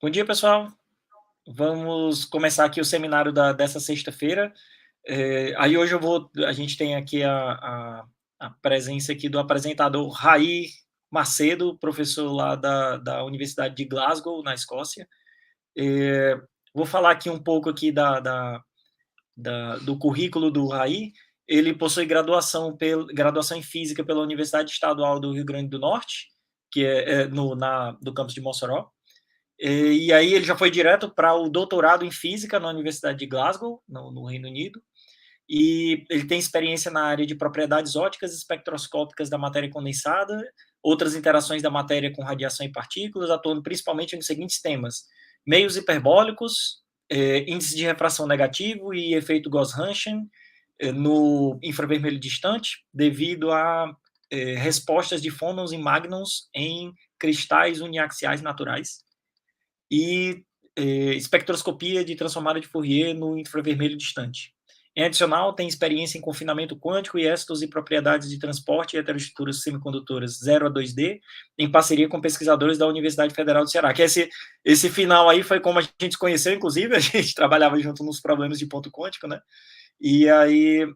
Bom dia, pessoal. Vamos começar aqui o seminário dessa sexta-feira. Aí hoje a gente tem aqui a presença aqui do apresentador Raí Macedo, professor lá da Universidade de Glasgow, na Escócia. Vou falar aqui um pouco aqui do currículo do Raí. Ele possui graduação em Física pela Universidade Estadual do Rio Grande do Norte, que é do campus de Mossoró. E aí ele já foi direto para o doutorado em Física na Universidade de Glasgow, no Reino Unido, e ele tem experiência na área de propriedades ópticas e espectroscópicas da matéria condensada, outras interações da matéria com radiação e partículas, atuando principalmente nos seguintes temas: meios hiperbólicos, índice de refração negativo e efeito Gauss-Hanschen no infravermelho distante, devido a respostas de fotons e magnons em cristais uniaxiais naturais, e espectroscopia de transformada de Fourier no infravermelho distante. Em adicional, tem experiência em confinamento quântico e éstos e propriedades de transporte e heteroestruturas semicondutoras 0 a 2D, em parceria com pesquisadores da Universidade Federal do Ceará. Que esse final aí foi como a gente se conheceu, inclusive, a gente trabalhava junto nos problemas de ponto quântico, né? E aí...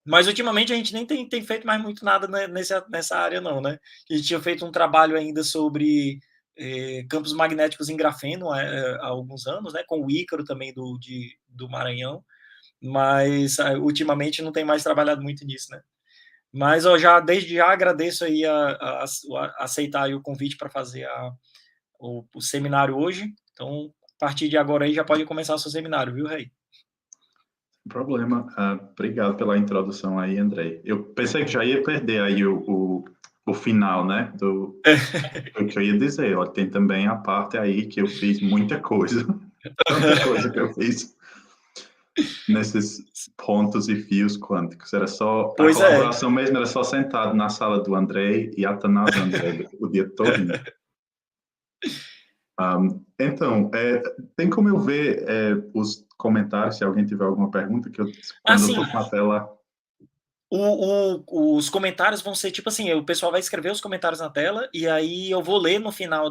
Mas ultimamente a gente nem tem feito mais muito nada nessa área, não, né? A gente tinha feito um trabalho ainda sobre campos magnéticos em grafeno há alguns anos, né? Com o Ícaro também do Maranhão, mas ultimamente não tem mais trabalhado muito nisso, né? Mas desde já agradeço aí a aceitar aí o convite para fazer o seminário hoje. Então, a partir de agora aí já pode começar o seu seminário, viu, Rei? Sem problema. Obrigado pela introdução aí, Andrei. Eu pensei que já ia perder aí o final, né, do que eu ia dizer. Ó, tem também a parte aí que eu fiz muita coisa, tanta coisa que eu fiz nesses pontos e fios quânticos. Era só, a Pois é. colaboração mesmo era só sentado na sala do Andrei e atanazando ele o dia todo. Então, tem como eu ver os comentários, se alguém tiver alguma pergunta, que quando eu Assim, estou com a tela... os comentários vão ser tipo assim, o pessoal vai escrever os comentários na tela, e aí eu vou ler no final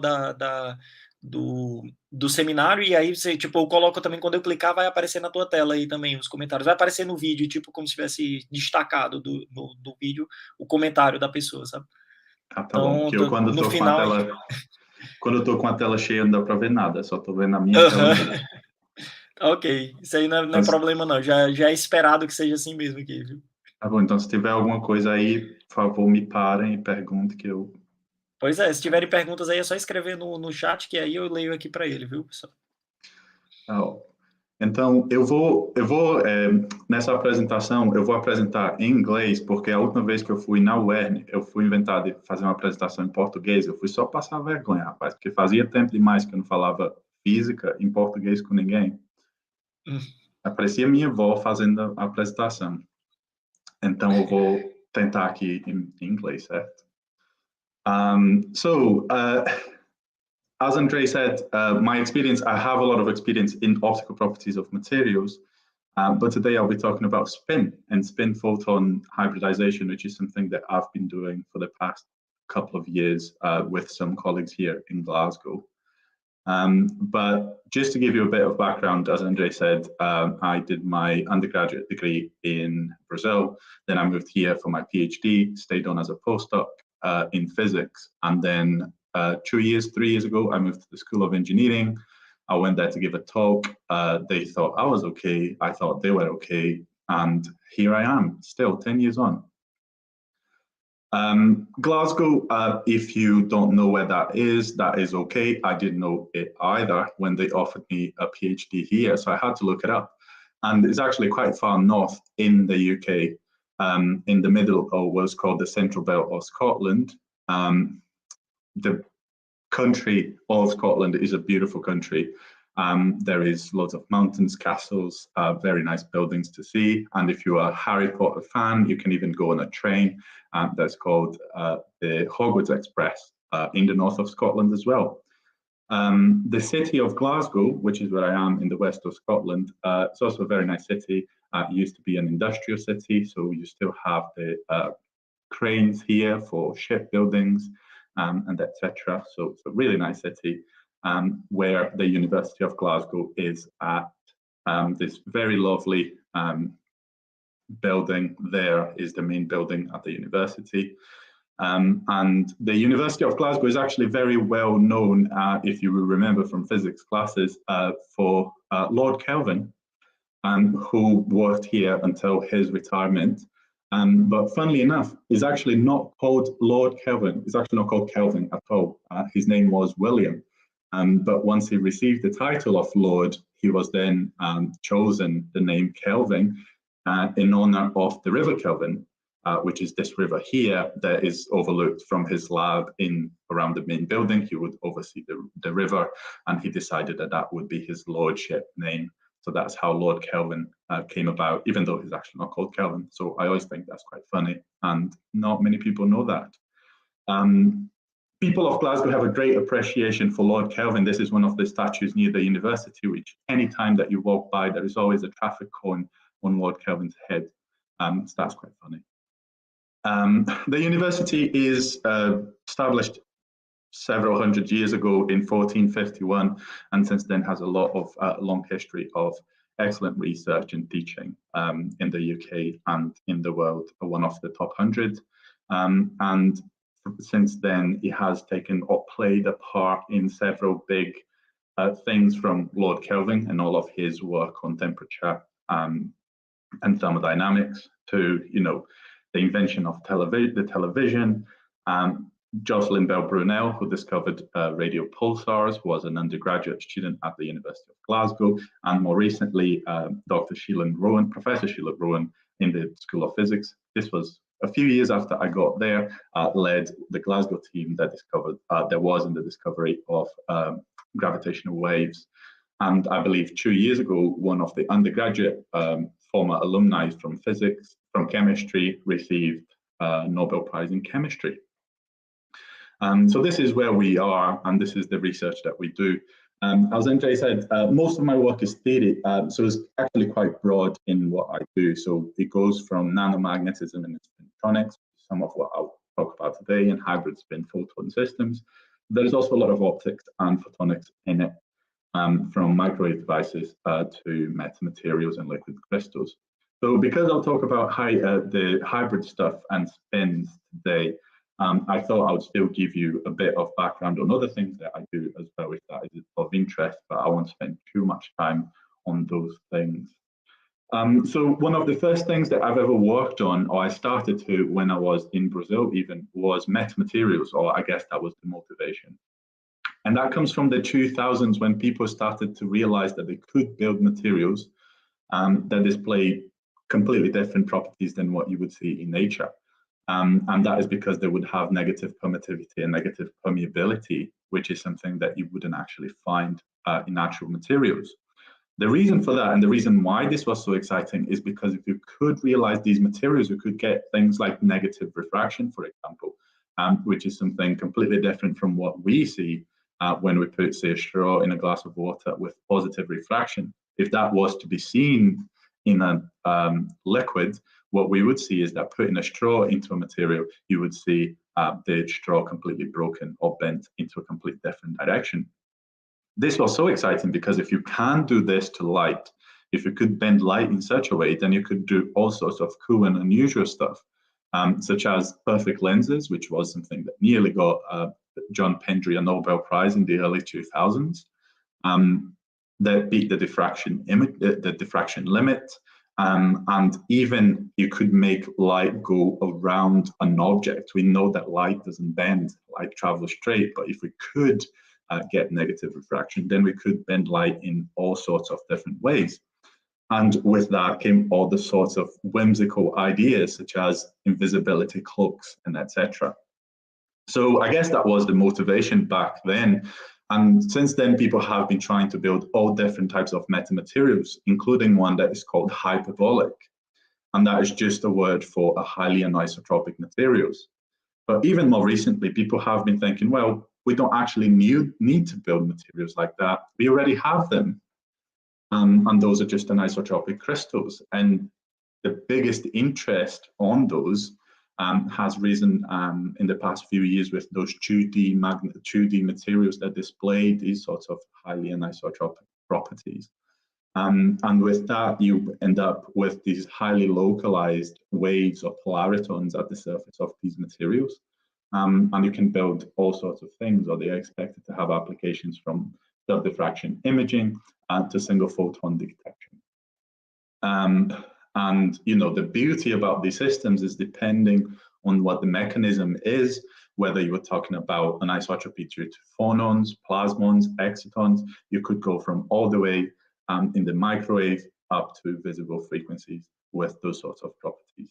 do seminário, e aí você, tipo, eu coloco também, quando eu clicar, vai aparecer na tua tela aí também os comentários. Vai aparecer no vídeo, tipo, como se tivesse destacado do vídeo o comentário da pessoa, sabe? Ah, tá bom, Então, porque eu quando no estou com a final... tela... Quando eu estou com a tela cheia, não dá para ver nada, só estou vendo a minha tela Uhum. mesmo. Ok, isso aí não é Mas, problema não, já é esperado que seja assim mesmo aqui, viu? tá bom, então se tiver alguma coisa aí, por favor, me parem e perguntem que eu... Pois é, se tiverem perguntas aí é só escrever no chat, que aí eu leio aqui para ele, viu, pessoal? Então, nessa apresentação, eu vou apresentar em inglês, porque a última vez que eu fui na UERN, eu fui inventar de fazer uma apresentação em português, eu fui só passar vergonha, rapaz, porque fazia tempo demais que eu não falava física em português com ninguém. Aparecia minha avó fazendo a apresentação. Então, eu vou tentar aqui em inglês, certo? As Andre said, my experience, I have a lot of experience in optical properties of materials, but today I'll be talking about spin and spin-photon hybridization, which is something that I've been doing for the past couple of years with some colleagues here in Glasgow. But just to give you a bit of background, as Andre said, I did my undergraduate degree in Brazil. Then I moved here for my PhD, stayed on as a postdoc in physics. And then 3 years ago, I moved to the School of Engineering. I went there to give a talk. They thought I was okay. I thought they were okay. And here I am, still 10 years on. Glasgow, if you don't know where that is okay. I didn't know it either when they offered me a PhD here, so I had to look it up. And it's actually quite far north in the UK, in the middle of what's called the Central Belt of Scotland. The country of Scotland is a beautiful country. There is lots of mountains, castles, very nice buildings to see. And if you're a Harry Potter fan, you can even go on a train that's called the Hogwarts Express in the north of Scotland as well. The city of Glasgow, which is where I am in the west of Scotland, it's also a very nice city. It used to be an industrial city, so you still have the cranes here for shipbuildings and etc. So it's a really nice city. where the University of Glasgow is at. This very lovely building there is the main building at the university. And the University of Glasgow is actually very well known, if you will remember from physics classes, for Lord Kelvin, who worked here until his retirement. But funnily enough, he's actually not called Lord Kelvin. He's actually not called Kelvin at all. His name was William. But once he received the title of Lord, he was then chosen the name Kelvin in honor of the River Kelvin, which is this river here that is overlooked from his lab in around the main building. He would oversee the river, and he decided that that would be his lordship name. So that's how Lord Kelvin came about, even though he's actually not called Kelvin. So I always think that's quite funny, and not many people know that. People of Glasgow have a great appreciation for Lord Kelvin. This is one of the statues near the university, which any time that you walk by, there is always a traffic cone on Lord Kelvin's head. So that's quite funny. The university is established several hundred years ago in 1451, and since then has a lot of long history of excellent research and teaching in the UK and in the world, one of the top 100. And since then, it has taken or played a part in several big things, from Lord Kelvin and all of his work on temperature and thermodynamics to, the invention of the television. Jocelyn Bell Brunel, who discovered radio pulsars, was an undergraduate student at the University of Glasgow, and more recently, Professor Sheila Rowan in the School of Physics. This was a few years after I got there, led the Glasgow team that discovered, there was in the discovery of gravitational waves. And I believe 2 years ago, one of the undergraduate former alumni from chemistry, received a Nobel Prize in chemistry. So this is where we are, and this is the research that we do. As NJ said, most of my work is theory, so it's actually quite broad in what I do. So it goes from nanomagnetism and spintronics, some of what I'll talk about today, and hybrid spin-photon systems. There's also a lot of optics and photonics in it, from microwave devices to metamaterials and liquid crystals. So because I'll talk about the hybrid stuff and spins today, I thought I would still give you a bit of background on other things that I do as well, if that is of interest, but I won't spend too much time on those things. So one of the first things that I've ever worked on, or I started to when I was in Brazil even, was metamaterials, or I guess that was the motivation. And that comes from the 2000s, when people started to realize that they could build materials that display completely different properties than what you would see in nature. And that is because they would have negative permittivity and negative permeability, which is something that you wouldn't actually find in natural materials. The reason for that, and the reason why this was so exciting, is because if you could realize these materials, you could get things like negative refraction, for example, which is something completely different from what we see when we put, say, a straw in a glass of water with positive refraction. If that was to be seen in a liquid, what we would see is that putting a straw into a material, you would see the straw completely broken or bent into a completely different direction. This was so exciting because if you can do this to light, if you could bend light in such a way, then you could do all sorts of cool and unusual stuff, such as perfect lenses, which was something that nearly got John Pendry a Nobel Prize in the early 2000s. That beat the diffraction limit. And even you could make light go around an object. We know that light doesn't bend, light travels straight, but if we could get negative refraction, then we could bend light in all sorts of different ways. And with that came all the sorts of whimsical ideas, such as invisibility cloaks and etc. So I guess that was the motivation back then. And since then, people have been trying to build all different types of metamaterials, including one that is called hyperbolic. And that is just a word for a highly anisotropic materials. But even more recently, people have been thinking, well, we don't actually need to build materials like that. We already have them. And those are just anisotropic crystals. And the biggest interest on those has risen in the past few years with those 2D materials that display these sorts of highly anisotropic properties. And with that, you end up with these highly localized waves or polaritons at the surface of these materials. And you can build all sorts of things, or they are expected to have applications from self-diffraction imaging to single photon detection. And you know, the beauty about these systems is depending on what the mechanism is, whether you were talking about anisotropy due to phonons, plasmons, excitons, you could go from all the way in the microwave up to visible frequencies with those sorts of properties.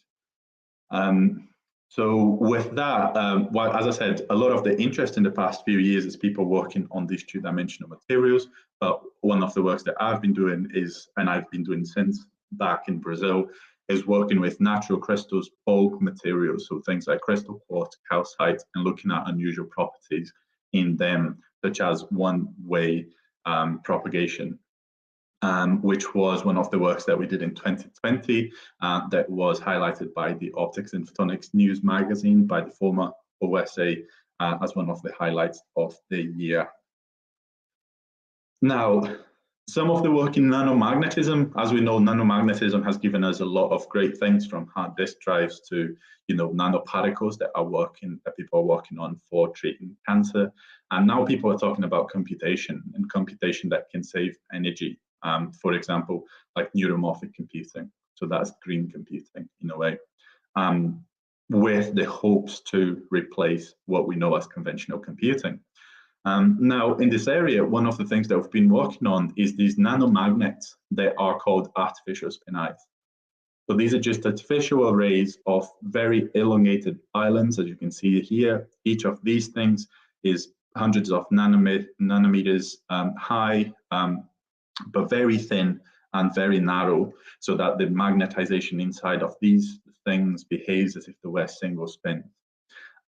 So with that, well, as I said, a lot of the interest in the past few years is people working on these two-dimensional materials. But one of the works that I've been doing is, and I've been doing since back in Brazil, is working with natural crystals, bulk materials, so things like crystal quartz, calcite, and looking at unusual properties in them, such as one-way propagation. Which was one of the works that we did in 2020 that was highlighted by the Optics and Photonics News magazine by the former OSA as one of the highlights of the year. Now, some of the work in nanomagnetism, as we know, nanomagnetism has given us a lot of great things, from hard disk drives to, you know, nanoparticles that people are working on for treating cancer. And now people are talking about computation, and computation that can save energy. For example, like neuromorphic computing. So that's green computing in a way, with the hopes to replace what we know as conventional computing. Now, in this area, one of the things that we've been working on is these nanomagnets that are called artificial spin ice. So these are just artificial arrays of very elongated islands, as you can see here. Each of these things is hundreds of nanometers high, but very thin and very narrow, so that the magnetization inside of these things behaves as if there were single spins.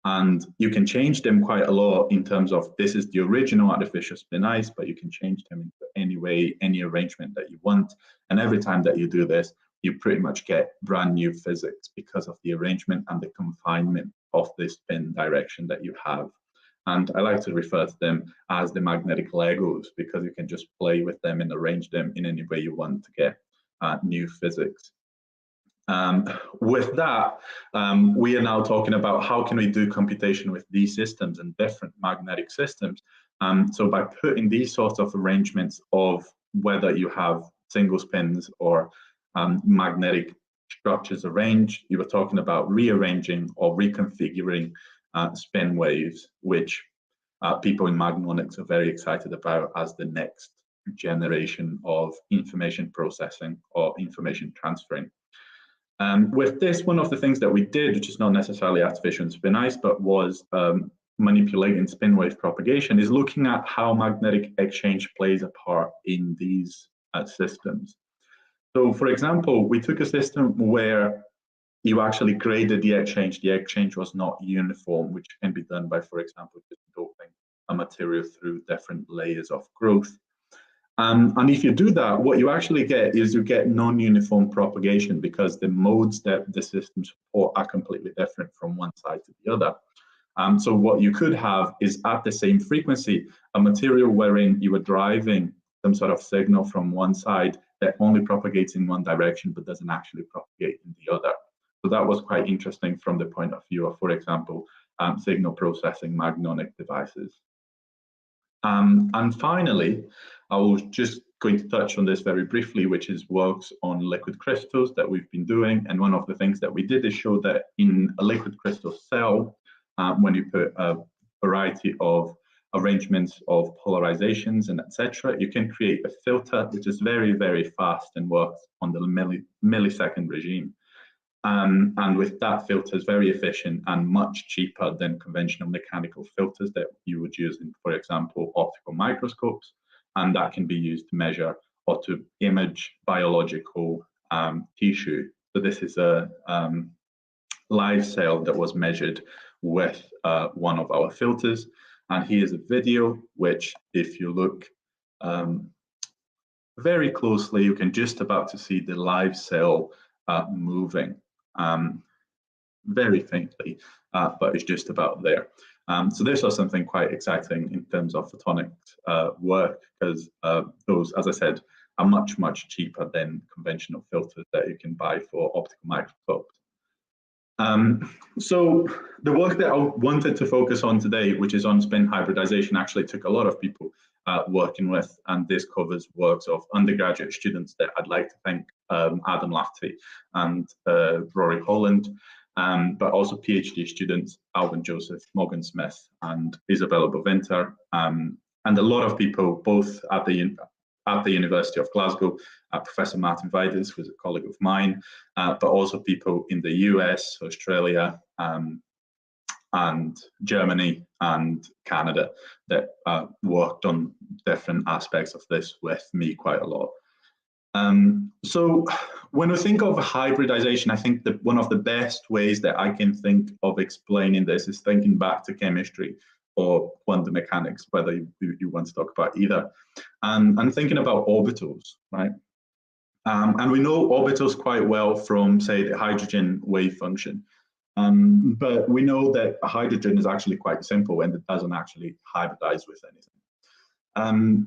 And you can change them quite a lot in terms of, this is the original artificial spin ice, but you can change them into any way, any arrangement that you want. And every time that you do this, you pretty much get brand new physics because of the arrangement and the confinement of the spin direction that you have. And I like to refer to them as the magnetic Legos, because you can just play with them and arrange them in any way you want to get new physics. With that, we are now talking about how can we do computation with these systems and different magnetic systems. So by putting these sorts of arrangements of whether you have single spins or magnetic structures arranged, you were talking about rearranging or reconfiguring spin waves, which people in magnonics are very excited about as the next generation of information processing or information transferring. With this, one of the things that we did, which is not necessarily artificial spin ice, but was manipulating spin wave propagation, is looking at how magnetic exchange plays a part in these systems. So, for example, we took a system where you actually graded the exchange. The exchange was not uniform, which can be done by, for example, just doping a material through different layers of growth. And if you do that, what you actually get is you get non-uniform propagation, because the modes that the system support are completely different from one side to the other. So what you could have is, at the same frequency, a material wherein you are driving some sort of signal from one side that only propagates in one direction but doesn't actually propagate in the other. So that was quite interesting from the point of view of, for example, signal processing magnonic devices. And finally, I was just going to touch on this very briefly, which is works on liquid crystals that we've been doing. And one of the things that we did is show that in a liquid crystal cell, when you put a variety of arrangements of polarizations and etc., you can create a filter which is very, very fast and works on the millisecond regime. And with that, filter is very efficient and much cheaper than conventional mechanical filters that you would use in, for example, optical microscopes. And that can be used to measure or to image biological tissue. So this is a live cell that was measured with one of our filters. And here's a video, which if you look very closely, you can just about to see the live cell moving. very faintly, but it's just about there. So this was something quite exciting in terms of photonic work, because those, as I said, are much, much cheaper than conventional filters that you can buy for optical microscopes. So the work that I wanted to focus on today, which is on spin hybridization, actually took a lot of people working with, and this covers works of undergraduate students that I'd like to thank Adam Lafferty and Rory Holland, but also PhD students, Alvin Joseph, Morgan Smith, and Isabella Boventer, and a lot of people both at the University of Glasgow, Professor Martin Viders, who's a colleague of mine, but also people in the US, Australia, and Germany and Canada that worked on different aspects of this with me quite a lot. So when we think of hybridization, I think that one of the best ways that I can think of explaining this is thinking back to chemistry or quantum mechanics, whether you want to talk about either, and thinking about orbitals, right? And we know orbitals quite well from, say, the hydrogen wave function. But we know that hydrogen is actually quite simple and it doesn't actually hybridize with anything.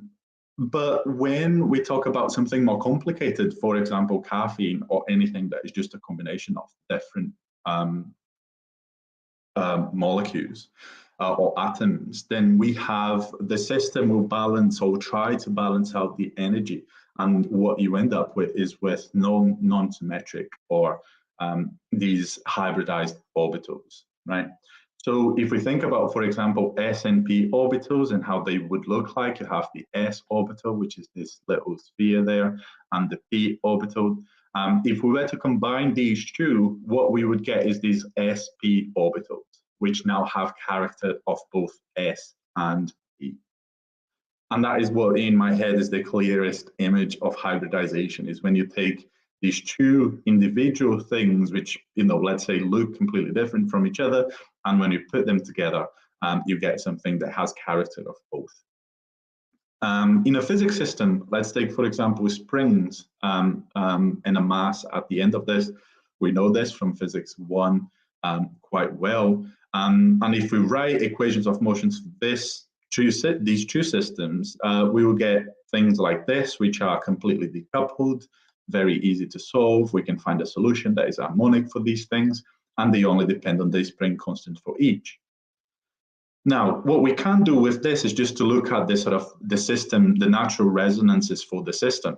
But when we talk about something more complicated, for example, caffeine or anything that is just a combination of different molecules or atoms, then we have the system will balance or try to balance out the energy. And what you end up with is with non-symmetric or these hybridized orbitals, right? So if we think about, for example, S and P orbitals and how they would look like, you have the S orbital, which is this little sphere there, and the P orbital. If we were to combine these two, what we would get is these SP orbitals, which now have character of both S and P. And that is what in my head is the clearest image of hybridization, is when you take these two individual things, which, let's say look completely different from each other, and when you put them together, you get something that has character of both. In a physics system, let's take, for example, springs and a mass at the end of this. We know this from physics 1 quite well. And if we write equations of motions for these two systems, we will get things like this, which are completely decoupled, very easy to solve. We can find a solution that is harmonic for these things, and they only depend on the spring constant for each. Now, what we can do with this is just to look at this sort of the system, the natural resonances for the system.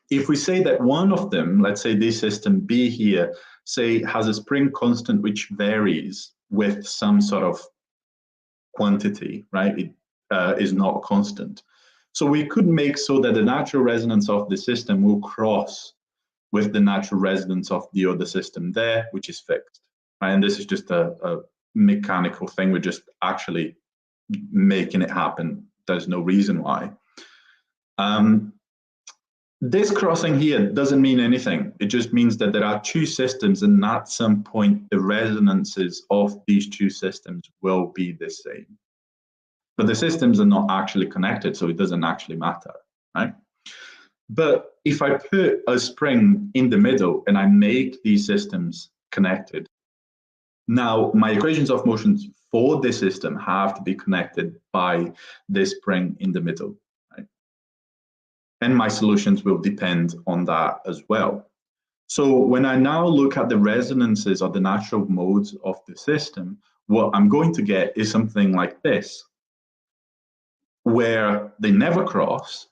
If we say that one of them, let's say this system B here, say has a spring constant which varies with some sort of quantity, right? It is not constant. So we could make so that the natural resonance of the system will cross with the natural resonance of the other system there, which is fixed. Right? And this is just a mechanical thing. We're just actually making it happen. There's no reason why. This crossing here doesn't mean anything. It just means that there are two systems, and at some point the resonances of these two systems will be the same. But the systems are not actually connected, so it doesn't actually matter, right? But if I put a spring in the middle and I make these systems connected, now my equations of motions for this system have to be connected by this spring in the middle, right? And my solutions will depend on that as well. So when I now look at the resonances of the natural modes of the system, what I'm going to get is something like this, where they never cross,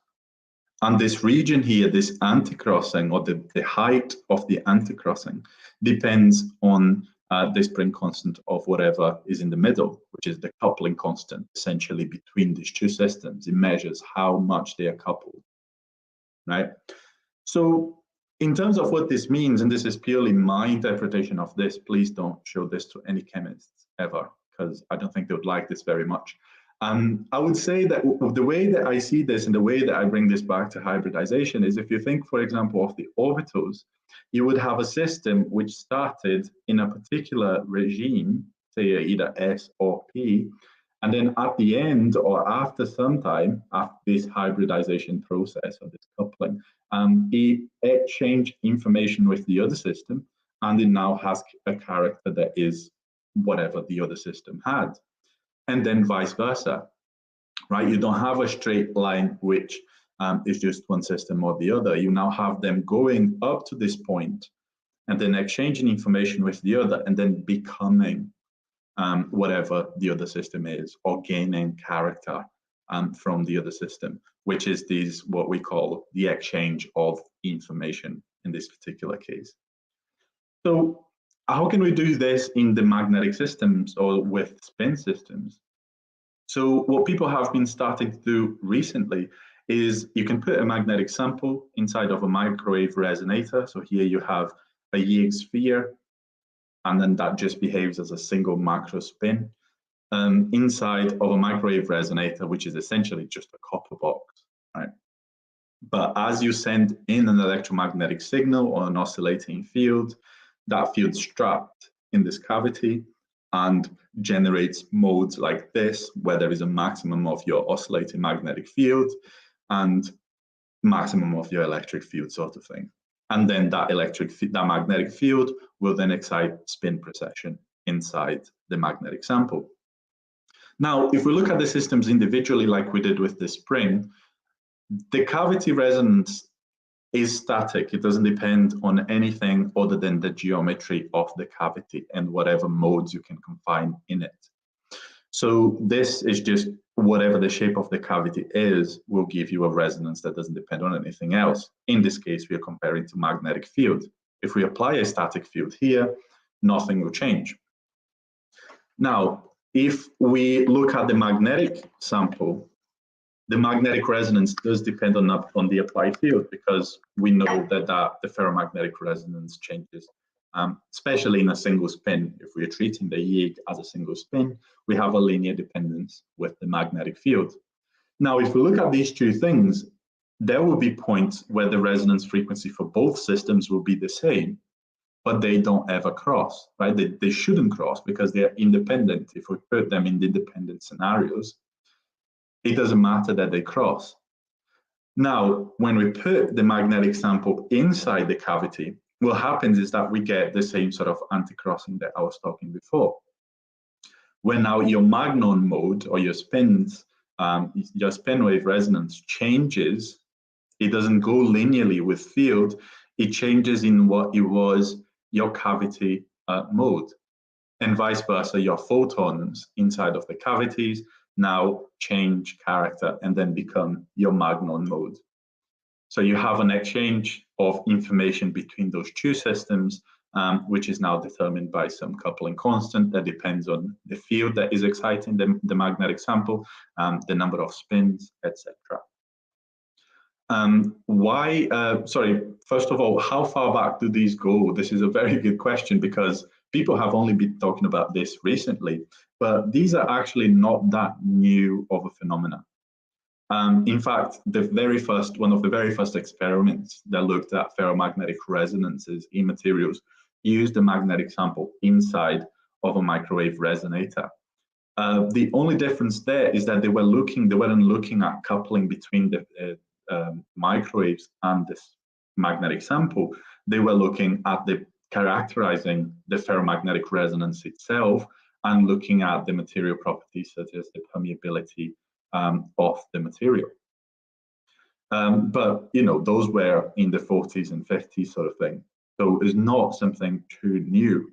and this region here, this anti-crossing, or the height of the anti-crossing, depends on the spring constant of whatever is in the middle, which is the coupling constant, essentially, between these two systems. It measures how much they are coupled, right? So in terms of what this means, and this is purely my interpretation of this, please don't show this to any chemists ever, because I don't think they would like this very much. I would say that the way that I see this and the way that I bring this back to hybridization is, if you think, for example, of the orbitals, you would have a system which started in a particular regime, say either S or P, and then at the end or after some time, after this hybridization process or this coupling, it exchanged information with the other system, and it now has a character that is whatever the other system had. And then vice versa, right? You don't have a straight line which is just one system or the other. You now have them going up to this point and then exchanging information with the other and then becoming whatever the other system is, or gaining character from the other system, which is what we call the exchange of information in this particular case. So how can we do this in the magnetic systems or with spin systems? So what people have been starting to do recently is you can put a magnetic sample inside of a microwave resonator. So here you have a Yig sphere, and then that just behaves as a single macro spin inside of a microwave resonator, which is essentially just a copper box, right? But as you send in an electromagnetic signal or an oscillating field, that field's trapped in this cavity and generates modes like this, where there is a maximum of your oscillating magnetic field and maximum of your electric field, sort of thing. And then that magnetic field will then excite spin precession inside the magnetic sample. Now, if we look at the systems individually, like we did with the spring, the cavity resonance is static. It doesn't depend on anything other than the geometry of the cavity and whatever modes you can confine in it. So this is just whatever the shape of the cavity is will give you a resonance that doesn't depend on anything else. In this case, we are comparing to magnetic field. If we apply a static field here, nothing will change. Now, if we look at the magnetic sample, the magnetic resonance does depend on the applied field, because we know that the ferromagnetic resonance changes, especially in a single spin. If we are treating the Yig as a single spin, we have a linear dependence with the magnetic field. Now, if we look at these two things, there will be points where the resonance frequency for both systems will be the same, but they don't ever cross, right? They shouldn't cross because they are independent. If we put them in the independent scenarios, it doesn't matter that they cross. Now, when we put the magnetic sample inside the cavity, what happens is that we get the same sort of anti-crossing that I was talking before. When now your magnon mode or your spins, your spin wave resonance changes, it doesn't go linearly with field, it changes in what it was your cavity mode. And vice versa, your photons inside of the cavities now change character and then become your magnon mode. So you have an exchange of information between those two systems, which is now determined by some coupling constant that depends on the field that is exciting the magnetic sample, the number of spins, etc. First of all, how far back do these go? This is a very good question, because people have only been talking about this recently, but these are actually not that new of a phenomena. In fact, one of the very first experiments that looked at ferromagnetic resonances in materials used a magnetic sample inside of a microwave resonator. The only difference there is that they weren't looking at coupling between the microwaves and this magnetic sample. They were looking at characterizing the ferromagnetic resonance itself and looking at the material properties such as the permeability of the material. But those were in the 40s and 50s sort of thing. So it's not something too new.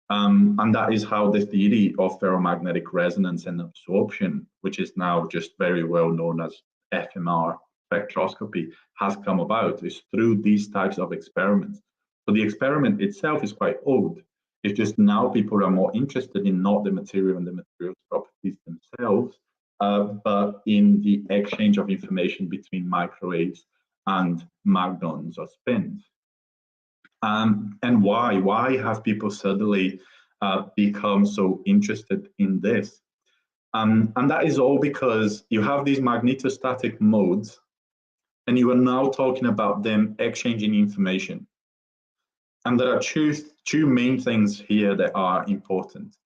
And that is how the theory of ferromagnetic resonance and absorption, which is now just very well known as FMR spectroscopy, has come about, is through these types of experiments. So the experiment itself is quite old. It's just now people are more interested in not the material and the material's properties themselves, but in the exchange of information between microwaves and magnons or spins. And why have people suddenly become so interested in this? And that is all because you have these magnetostatic modes, and you are now talking about them exchanging information. And there are two main things here that are important.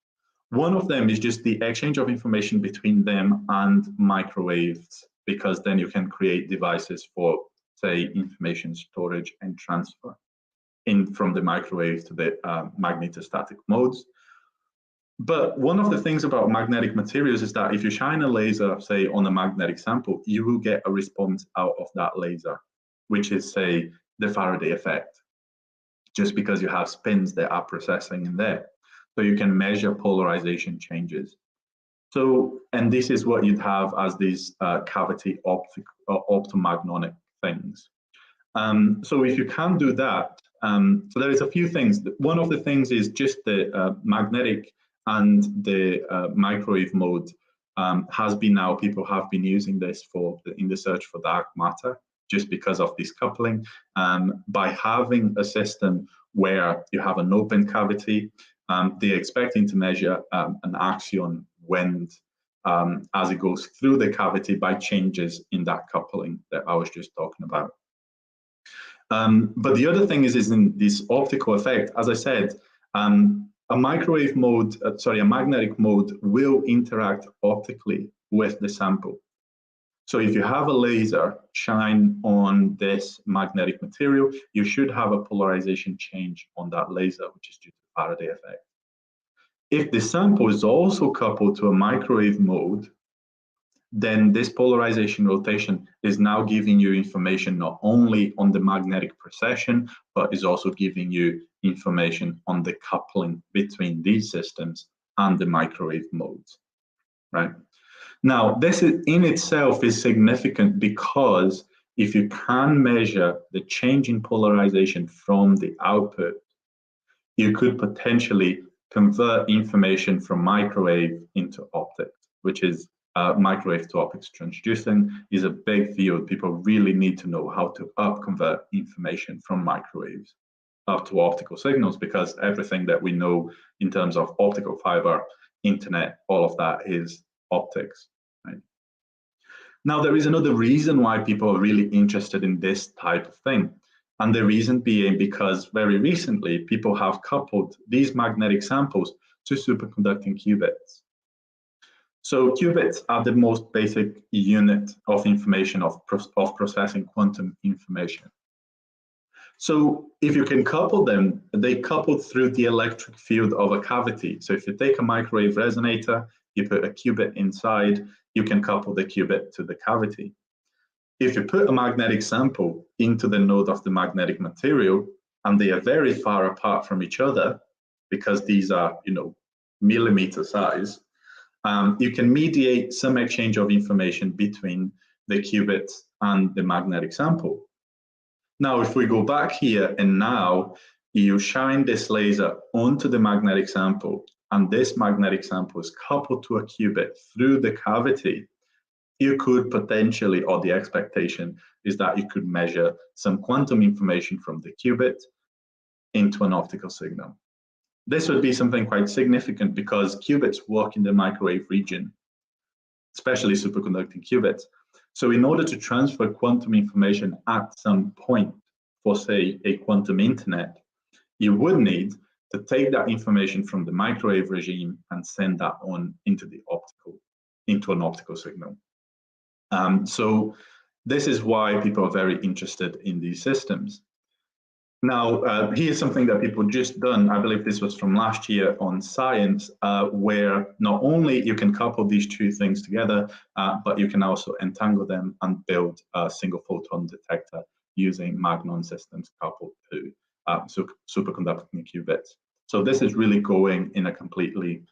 One of them is just the exchange of information between them and microwaves, because then you can create devices for, say, information storage and transfer. from the microwave to the magnetostatic modes. But one of the things about magnetic materials is that if you shine a laser, say, on a magnetic sample, you will get a response out of that laser, which is, say, the Faraday effect, just because you have spins that are processing in there. So you can measure polarization changes. So, and this is what you'd have as these cavity optomagnonic things. So if you can do that, so there is a few things. One of the things is just the magnetic and the microwave mode has been now, people have been using this in the search for dark matter, just because of this coupling. By having a system where you have an open cavity, they're expecting to measure an axion wind as it goes through the cavity by changes in that coupling that I was just talking about. But the other thing is in this optical effect, as I said, a microwave mode, a magnetic mode will interact optically with the sample. So if you have a laser shine on this magnetic material, you should have a polarization change on that laser, which is due to the Faraday effect. If the sample is also coupled to a microwave mode, then this polarization rotation is now giving you information not only on the magnetic precession, but is also giving you information on the coupling between these systems and the microwave modes, right? Now, this in itself is significant because if you can measure the change in polarization from the output, you could potentially convert information from microwave into optics, which is microwave to optics transducing is a big field. People really need to know how to convert information from microwaves up to optical signals, because everything that we know in terms of optical fiber, internet, all of that is optics. Right? Now, there is another reason why people are really interested in this type of thing. And the reason being because very recently, people have coupled these magnetic samples to superconducting qubits. So qubits are the most basic unit of information of processing quantum information. So if you can couple them, they couple through the electric field of a cavity. So if you take a microwave resonator, you put a qubit inside, you can couple the qubit to the cavity. If you put a magnetic sample into the node of the magnetic material, and they are very far apart from each other, because these are, millimeter size, you can mediate some exchange of information between the qubits and the magnetic sample. Now, if we go back here and now you shine this laser onto the magnetic sample, and this magnetic sample is coupled to a qubit through the cavity, you could potentially, or the expectation is that you could measure some quantum information from the qubit into an optical signal. This would be something quite significant because qubits work in the microwave region, especially superconducting qubits. So in order to transfer quantum information at some point for, say, a quantum internet, you would need to take that information from the microwave regime and send that on into an optical signal. So this is why people are very interested in these systems. Now, here's something that people just done. I believe this was from last year on Science, where not only you can couple these two things together, but you can also entangle them and build a single photon detector using magnon systems coupled to superconducting qubits. So this is really going in a completely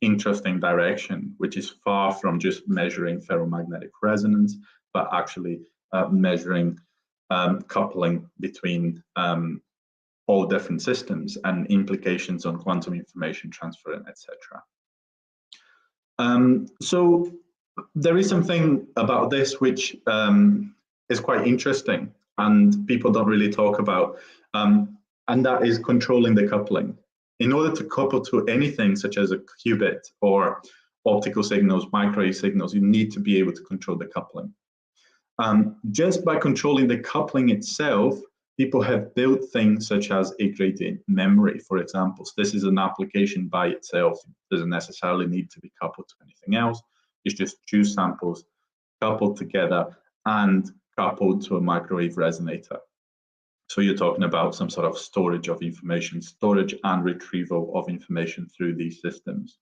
interesting direction, which is far from just measuring ferromagnetic resonance, but actually measuring coupling between all different systems and implications on quantum information transfer, and etc. So there is something about this which is quite interesting and people don't really talk about, and that is controlling the coupling. In order to couple to anything such as a qubit or optical signals, microwave signals, you need to be able to control the coupling. Just by controlling the coupling itself, people have built things such as a gradient memory, for example. So this is an application by itself. It doesn't necessarily need to be coupled to anything else. It's just two samples coupled together and coupled to a microwave resonator. So you're talking about some sort of storage of information, storage and retrieval of information through these systems.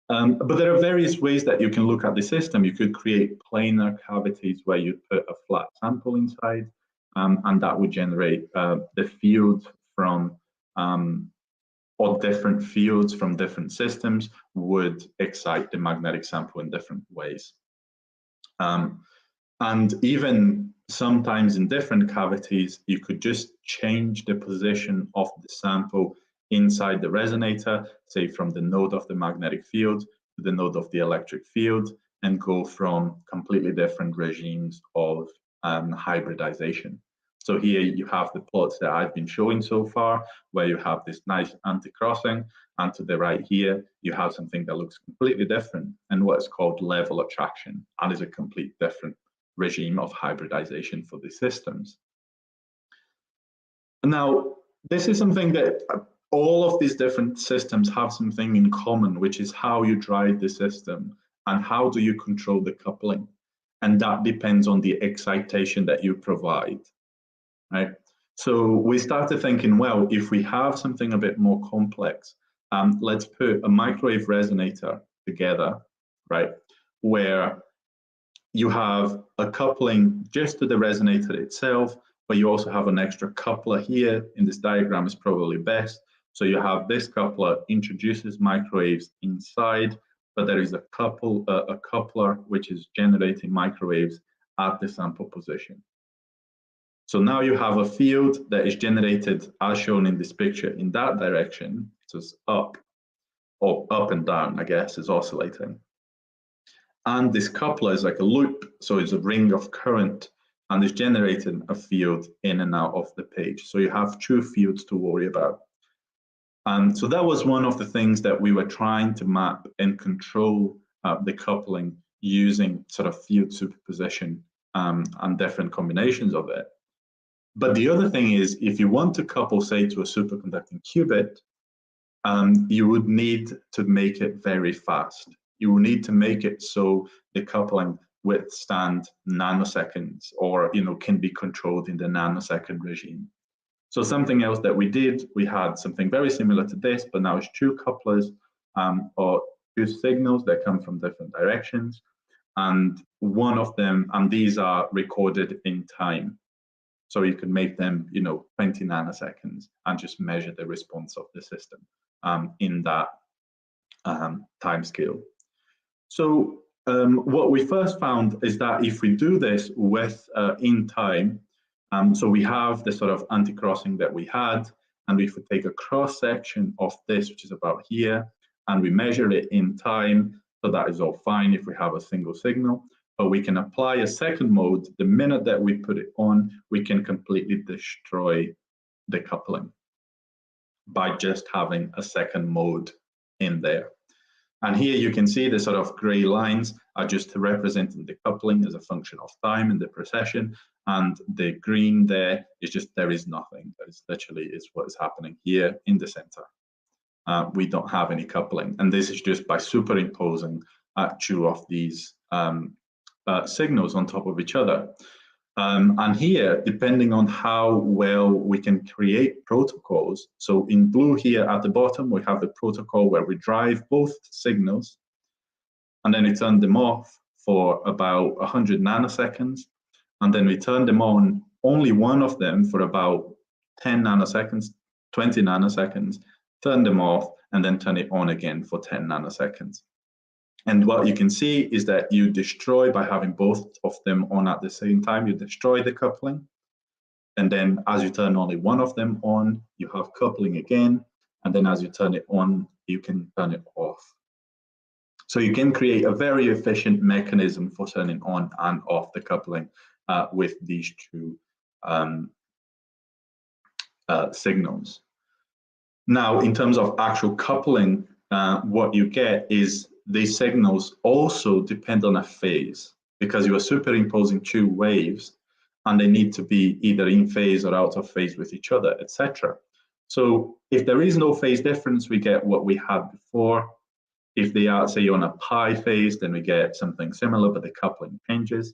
But there are various ways that you can look at the system. You could create planar cavities where you put a flat sample inside, and that would generate the field from, or different fields from different systems would excite the magnetic sample in different ways. And even sometimes in different cavities, you could just change the position of the sample inside the resonator, say from the node of the magnetic field to the node of the electric field, and go from completely different regimes of hybridization. So here you have the plots that I've been showing so far, where you have this nice anti-crossing, and to the right here, you have something that looks completely different, and what is called level attraction, and is a complete different regime of hybridization for the systems. Now, this is something that all of these different systems have something in common, which is how you drive the system and how do you control the coupling. And that depends on the excitation that you provide, right? So we started thinking, well, if we have something a bit more complex, let's put a microwave resonator together, right? Where you have a coupling just to the resonator itself, but you also have an extra coupler here. In this diagram is probably best. So you have this coupler introduces microwaves inside, but there is a coupler which is generating microwaves at the sample position. So now you have a field that is generated as shown in this picture in that direction. So it's up, or up and down, I guess, is oscillating. And this coupler is like a loop, so it's a ring of current, and is generating a field in and out of the page. So you have two fields to worry about. And so that was one of the things that we were trying to map and control the coupling using sort of field superposition and different combinations of it. But the other thing is, if you want to couple, say, to a superconducting qubit, you would need to make it very fast. You will need to make it so the coupling withstand nanoseconds, or can be controlled in the nanosecond regime. So something else that we did, we had something very similar to this, but now it's two couplers or two signals that come from different directions, and one of them, and these are recorded in time. So you can make them, 20 nanoseconds and just measure the response of the system in that time scale. So what we first found is that if we do this with in time, so we have the sort of anti-crossing that we had, and if we take a cross section of this, which is about here, and we measure it in time, so that is all fine if we have a single signal. But we can apply a second mode. The minute that we put it on, we can completely destroy the coupling by just having a second mode in there. And here you can see the sort of gray lines are just representing the coupling as a function of time in the precession, and the green there is just there is nothing. That is literally is what is happening here in the center. We don't have any coupling, and this is just by superimposing two of these signals on top of each other. And here, depending on how well we can create protocols, so in blue here at the bottom, we have the protocol where we drive both signals, and then we turn them off for about 100 nanoseconds, and then we turn them on, only one of them for about 10 nanoseconds, 20 nanoseconds, turn them off, and then turn it on again for 10 nanoseconds. And what you can see is that you destroy, by having both of them on at the same time, you destroy the coupling. And then as you turn only one of them on, you have coupling again. And then as you turn it on, you can turn it off. So you can create a very efficient mechanism for turning on and off the coupling with these two signals. Now, in terms of actual coupling, what you get is these signals also depend on a phase, because you are superimposing two waves and they need to be either in phase or out of phase with each other, etc. So if there is no phase difference, we get what we had before. If they are, say, on a pi phase, then we get something similar, but the coupling changes.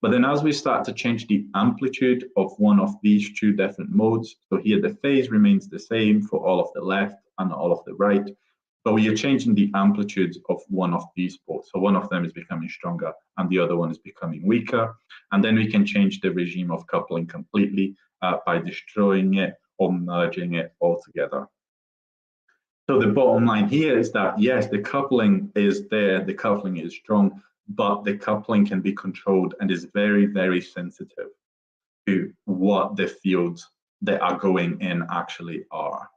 But then as we start to change the amplitude of one of these two different modes, so here the phase remains the same for all of the left and all of the right, but we are changing the amplitude of one of these both. So one of them is becoming stronger and the other one is becoming weaker. And then we can change the regime of coupling completely by destroying it or merging it all together. So the bottom line here is that, yes, the coupling is there, the coupling is strong, but the coupling can be controlled and is very, very sensitive to what the fields that are going in actually are.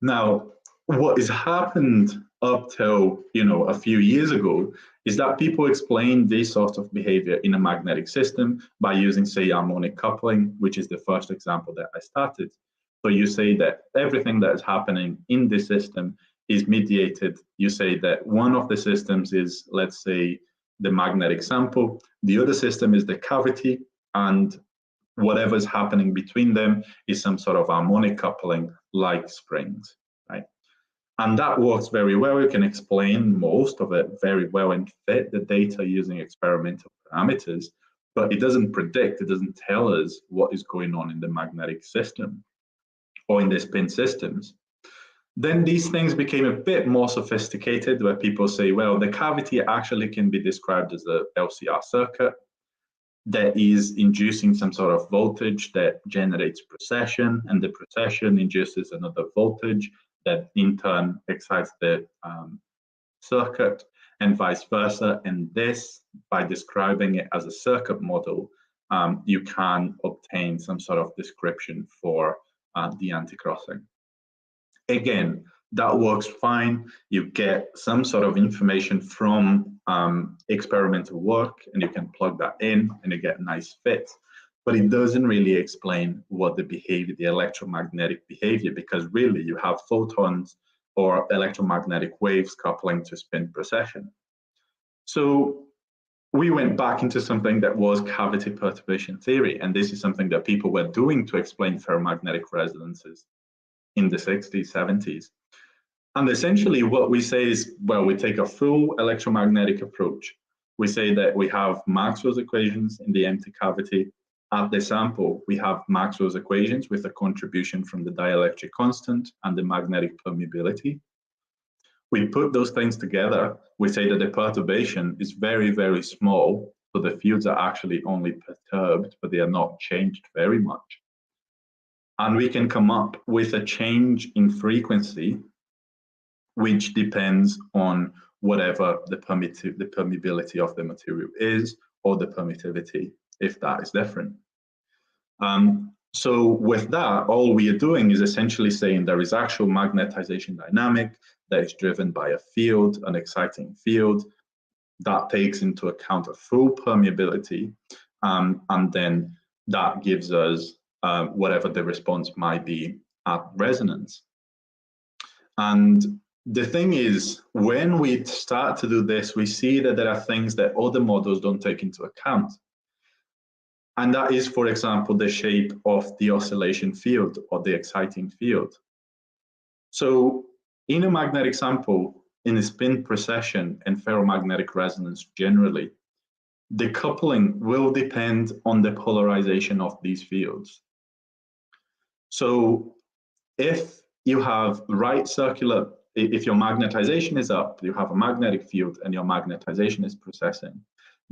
Now, what has happened up till, a few years ago is that people explain this sort of behavior in a magnetic system by using, say, harmonic coupling, which is the first example that I started. So you say that everything that is happening in the system is mediated. You say that one of the systems is, let's say, the magnetic sample, the other system is the cavity, and whatever's happening between them is some sort of harmonic coupling like springs, right? And that works very well. We can explain most of it very well and fit the data using experimental parameters, but it doesn't predict, it doesn't tell us what is going on in the magnetic system or in the spin systems. Then these things became a bit more sophisticated, where people say, well, the cavity actually can be described as a LCR circuit that is inducing some sort of voltage that generates precession, and the precession induces another voltage that in turn excites the circuit, and vice versa. And this, by describing it as a circuit model, you can obtain some sort of description for the anti-crossing. Again, that works fine. You get some sort of information from experimental work, and you can plug that in and you get a nice fit. But it doesn't really explain what the behavior, the electromagnetic behavior, because really you have photons or electromagnetic waves coupling to spin precession. So we went back into something that was cavity perturbation theory, and this is something that people were doing to explain ferromagnetic resonances in the 60s, 70s. And essentially what we say is, well, we take a full electromagnetic approach. We say that we have Maxwell's equations in the empty cavity. At the sample, we have Maxwell's equations with a contribution from the dielectric constant and the magnetic permeability. We put those things together. We say that the perturbation is very, very small. So the fields are actually only perturbed, but they are not changed very much. And we can come up with a change in frequency, which depends on whatever the permeability of the material is, or the permittivity, if that is different. So with that, all we are doing is essentially saying there is actual magnetization dynamic that is driven by a field, an exciting field, that takes into account a full permeability, and then that gives us whatever the response might be at resonance. And the thing is, when we start to do this, we see that there are things that other models don't take into account. And that is, for example, the shape of the oscillation field or the exciting field. So in a magnetic sample, in a spin precession and ferromagnetic resonance generally, the coupling will depend on the polarization of these fields. So if you have right circular, if your magnetization is up, you have a magnetic field and your magnetization is precessing,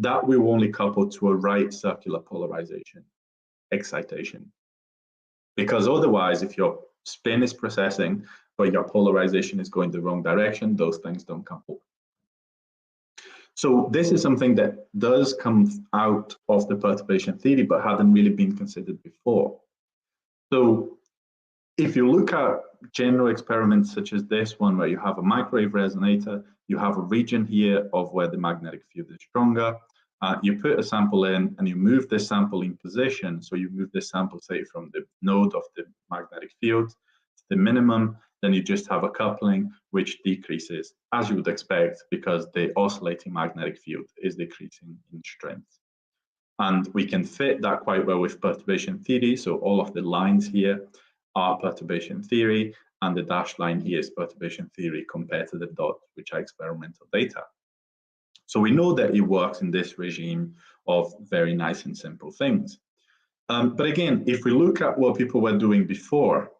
that will only couple to a right circular polarization, excitation. Because otherwise, if your spin is precessing, but your polarization is going the wrong direction, those things don't couple. So this is something that does come out of the perturbation theory, but hadn't really been considered before. So if you look at general experiments such as this one, where you have a microwave resonator, you have a region here of where the magnetic field is stronger, you put a sample in and you move this sample in position. So you move this sample, say, from the node of the magnetic field to the minimum, then you just have a coupling which decreases, as you would expect, because the oscillating magnetic field is decreasing in strength. And we can fit that quite well with perturbation theory. So all of the lines here are perturbation theory, and the dashed line here is perturbation theory compared to the dot, which are experimental data. So we know that it works in this regime of very nice and simple things. But again, if we look at what people were doing before,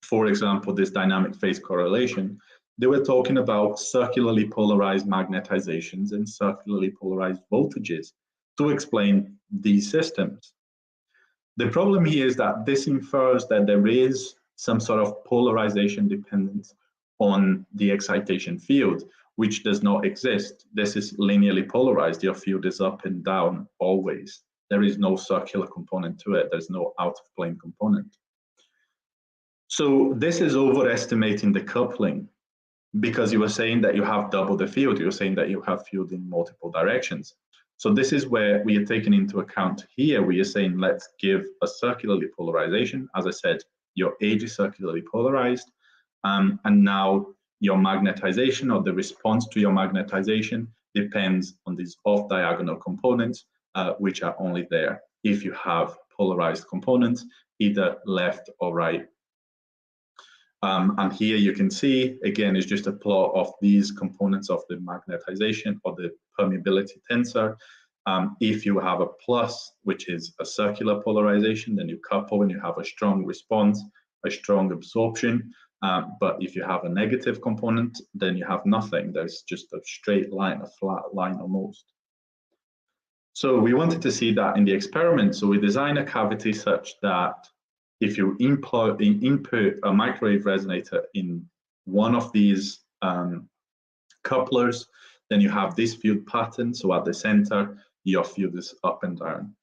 for example, this dynamic phase correlation, they were talking about circularly polarized magnetizations and circularly polarized voltages to explain these systems. The problem here is that this infers that there is some sort of polarization dependence on the excitation field, which does not exist. This is linearly polarized. Your field is up and down always. There is no circular component to it. There's no out of plane component. So this is overestimating the coupling, because you were saying that you have double the field. You're saying that you have field in multiple directions. So this is where we are taking into account here. We are saying, let's give a circularly polarization. As I said, your edge is circularly polarized. And now your magnetization, or the response to your magnetization, depends on these off-diagonal components, which are only there if you have polarized components, either left or right. And here you can see, again, it's just a plot of these components of the magnetization or the permeability tensor. If you have a plus, which is a circular polarization, then you couple and you have a strong response, a strong absorption. But if you have a negative component, then you have nothing. There's just a straight line, a flat line almost. So we wanted to see that in the experiment. So we designed a cavity such that if you input a microwave resonator in one of these couplers, then you have this field pattern. So at the center, your field is up and down.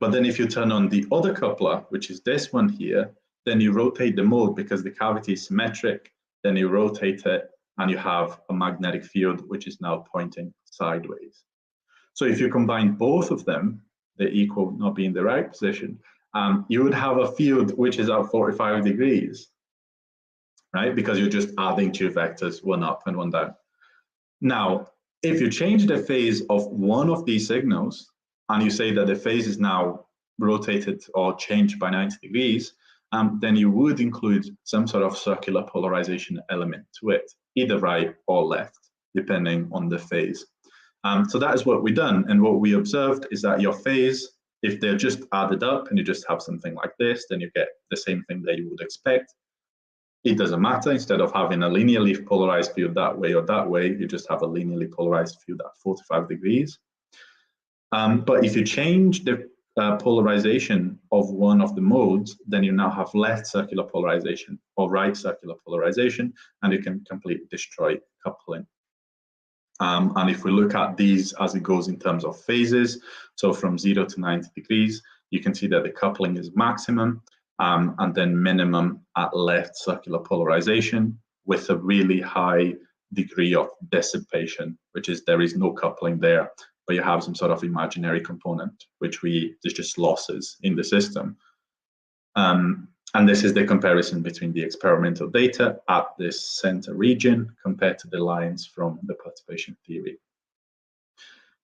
But then if you turn on the other coupler, which is this one here, then you rotate the mode because the cavity is symmetric. Then you rotate it and you have a magnetic field, which is now pointing sideways. So if you combine both of them, the equal not being the right position, you would have a field which is at 45 degrees, right? Because you're just adding two vectors, one up and one down. Now, if you change the phase of one of these signals, and you say that the phase is now rotated or changed by 90 degrees, then you would include some sort of circular polarization element to it, either right or left, depending on the phase. So that is what we've done. And what we observed is that your phase, if they're just added up and you just have something like this, then you get the same thing that you would expect. It doesn't matter. Instead of having a linearly polarized field that way or that way, you just have a linearly polarized field at 45 degrees. But if you change the polarization of one of the modes, then you now have left circular polarization or right circular polarization, and you can completely destroy coupling. And if we look at these as it goes in terms of phases, so from 0 to 90 degrees, you can see that the coupling is maximum and then minimum at left circular polarization with a really high degree of dissipation, which is there is no coupling there, but you have some sort of imaginary component, which there's just losses in the system. And this is the comparison between the experimental data at this center region compared to the lines from the perturbation theory.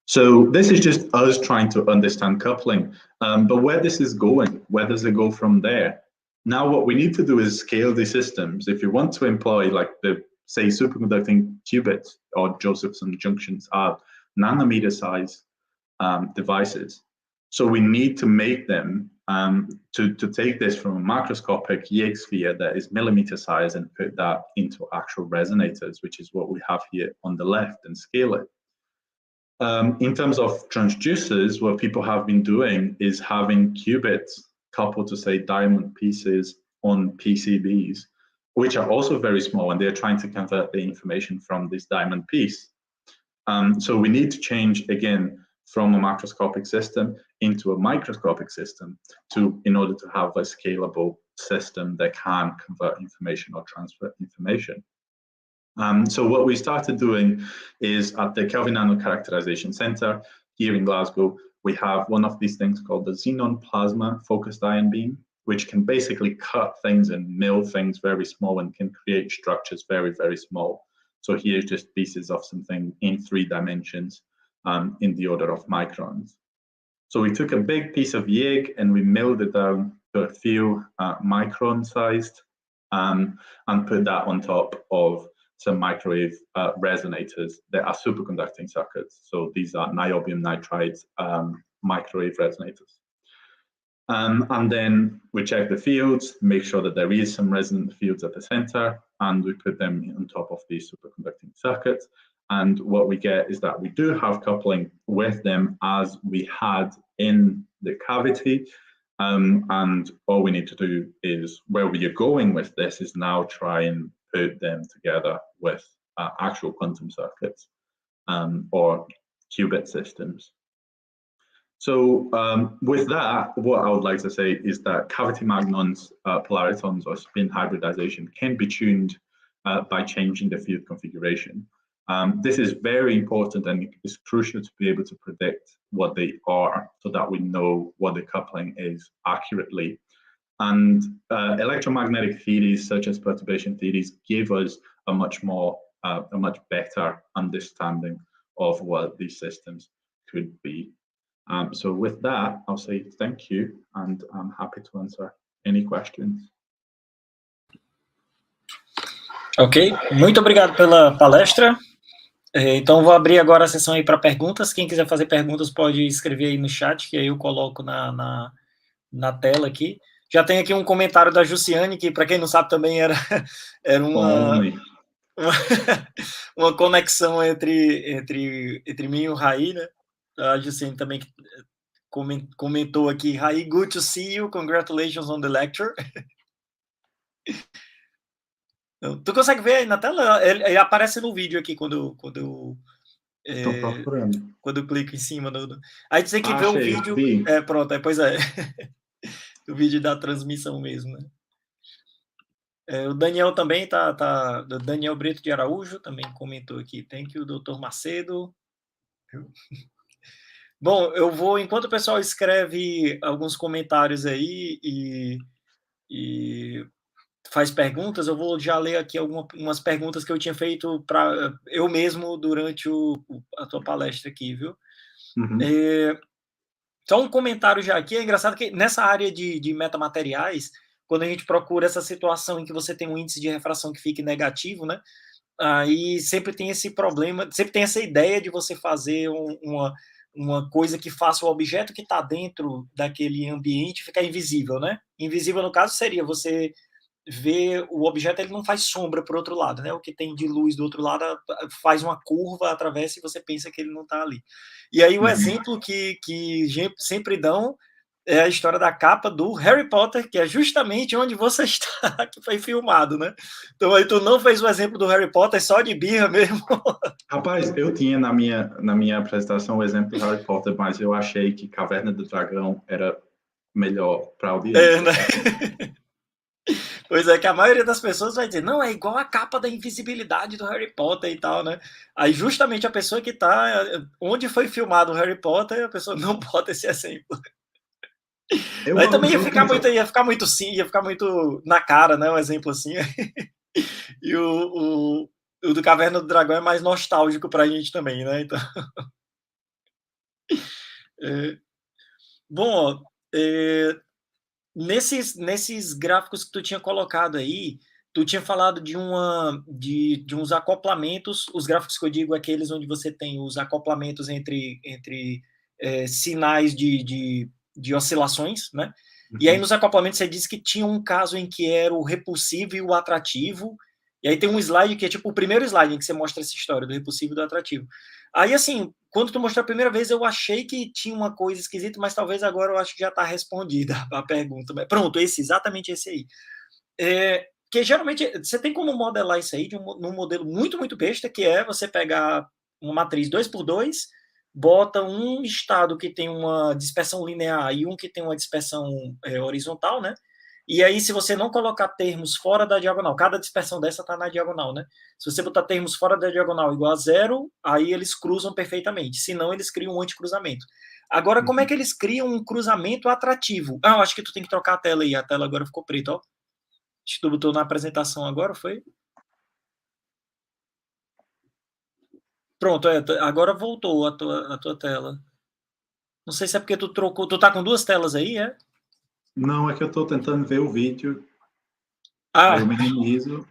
So this is just us trying to understand coupling, but where this is going, where does it go from there? Now what we need to do is scale the systems. If you want to employ like the, say, superconducting qubits or Josephson junctions are nanometer size devices. So we need to make them to take this from a macroscopic Yig sphere that is millimeter size and put that into actual resonators, which is what we have here on the left, and scale it. In terms of transducers, what people have been doing is having qubits coupled to, say, diamond pieces on PCBs, which are also very small, and they're trying to convert the information from this diamond piece. So we need to change, again, from a macroscopic system into a microscopic system in order to have a scalable system that can convert information or transfer information. So what we started doing is at the Kelvin Nano Characterization Center here in Glasgow, we have one of these things called the xenon plasma focused ion beam, which can basically cut things and mill things very small and can create structures very, very small. So here's just pieces of something in 3 dimensions in the order of microns. So we took a big piece of Yig and we milled it down to a few micron sized and put that on top of some microwave resonators that are superconducting circuits. So these are niobium nitride microwave resonators. And then we check the fields, make sure that there is some resonant fields at the center, and we put them on top of these superconducting circuits. And what we get is that we do have coupling with them as we had in the cavity. And all we need to do is, where we are going with this is now try and put them together with actual quantum circuits or qubit systems. So with that, what I would like to say is that cavity-magnon-polaritons or spin hybridization can be tuned by changing the field configuration. This is very important, and it's crucial to be able to predict what they are so that we know what the coupling is accurately. And electromagnetic theories such as perturbation theories give us a much better understanding of what these systems could be. So with that, I'll say thank you, and I'm happy to answer any questions. Ok, muito obrigado pela palestra. Então, vou abrir agora a sessão aí para perguntas. Quem quiser fazer perguntas pode escrever aí no chat, que aí eu coloco na tela aqui. Já tem aqui um comentário da Jussiane, que, para quem não sabe, também era uma conexão entre mim e o Raí, né? A Jussiane também comentou aqui: Raí, good to see you, congratulations on the lecture. Tu consegue ver aí na tela? Ele aparece no vídeo aqui quando Estou procurando. Quando eu clico em cima aí você tem que ver o vídeo. Pronto, pois é. O vídeo da transmissão mesmo, né? O Daniel também o Daniel Brito de Araújo também comentou aqui. Thank you, Dr. Macedo. Bom, eu vou, enquanto o pessoal escreve alguns comentários aí e faz perguntas, eu vou já ler aqui algumas perguntas que eu tinha feito para eu mesmo durante a tua palestra aqui, viu? Uhum. Só um comentário já aqui. É engraçado que nessa área de metamateriais, quando a gente procura essa situação em que você tem um índice de refração que fique negativo, né? Aí sempre tem esse problema, sempre tem essa ideia de você fazer uma coisa que faça o objeto que está dentro daquele ambiente ficar invisível, né? Invisível, no caso, seria você ver o objeto, ele não faz sombra para o outro lado, né? O que tem de luz do outro lado faz uma curva, atravessa e você pensa que ele não está ali. E aí o exemplo que sempre dão é a história da capa do Harry Potter, que é justamente onde você está, que foi filmado, né? Então aí tu não fez o exemplo do Harry Potter só de birra mesmo? Rapaz, eu tinha na minha apresentação o exemplo do Harry Potter, mas eu achei que Caverna do Dragão era melhor para a audiência. Né? Pois é, que a maioria das pessoas vai dizer, não, é igual a capa da invisibilidade do Harry Potter e tal, né? Aí justamente a pessoa que está onde foi filmado o Harry Potter, a pessoa não bota esse exemplo. Aí também ia ficar muito na cara, né? Um exemplo assim. E o do Caverna do Dragão é mais nostálgico pra gente também, né? Então... Bom, nesses gráficos que tu tinha colocado aí, tu tinha falado de uns acoplamentos, os gráficos que eu digo, aqueles onde você tem os acoplamentos entre sinais de oscilações, né? E aí nos acoplamentos você disse que tinha um caso em que era o repulsivo e o atrativo, e aí tem um slide que é tipo o primeiro slide em que você mostra essa história do repulsivo e do atrativo. Aí, assim, quando tu mostrou a primeira vez, eu achei que tinha uma coisa esquisita, mas talvez agora eu acho que já está respondida a pergunta. Pronto, exatamente esse aí. Que geralmente, você tem como modelar isso aí num modelo muito, muito besta, que é você pegar uma matriz 2x2, bota um estado que tem uma dispersão linear e um que tem uma dispersão horizontal, né? E aí, se você não colocar termos fora da diagonal, cada dispersão dessa está na diagonal, né? Se você botar termos fora da diagonal igual a zero, aí eles cruzam perfeitamente. Se não, eles criam um anticruzamento. Agora, como é que eles criam um cruzamento atrativo? Eu acho que tu tem que trocar a tela aí. A tela agora ficou preta, ó. Acho que tu botou na apresentação agora, foi? Pronto, agora voltou a tua tela. Não sei se é porque tu trocou... Tu tá com duas telas aí, é? Não, é que eu estou tentando ver o vídeo. Aí eu minimizo.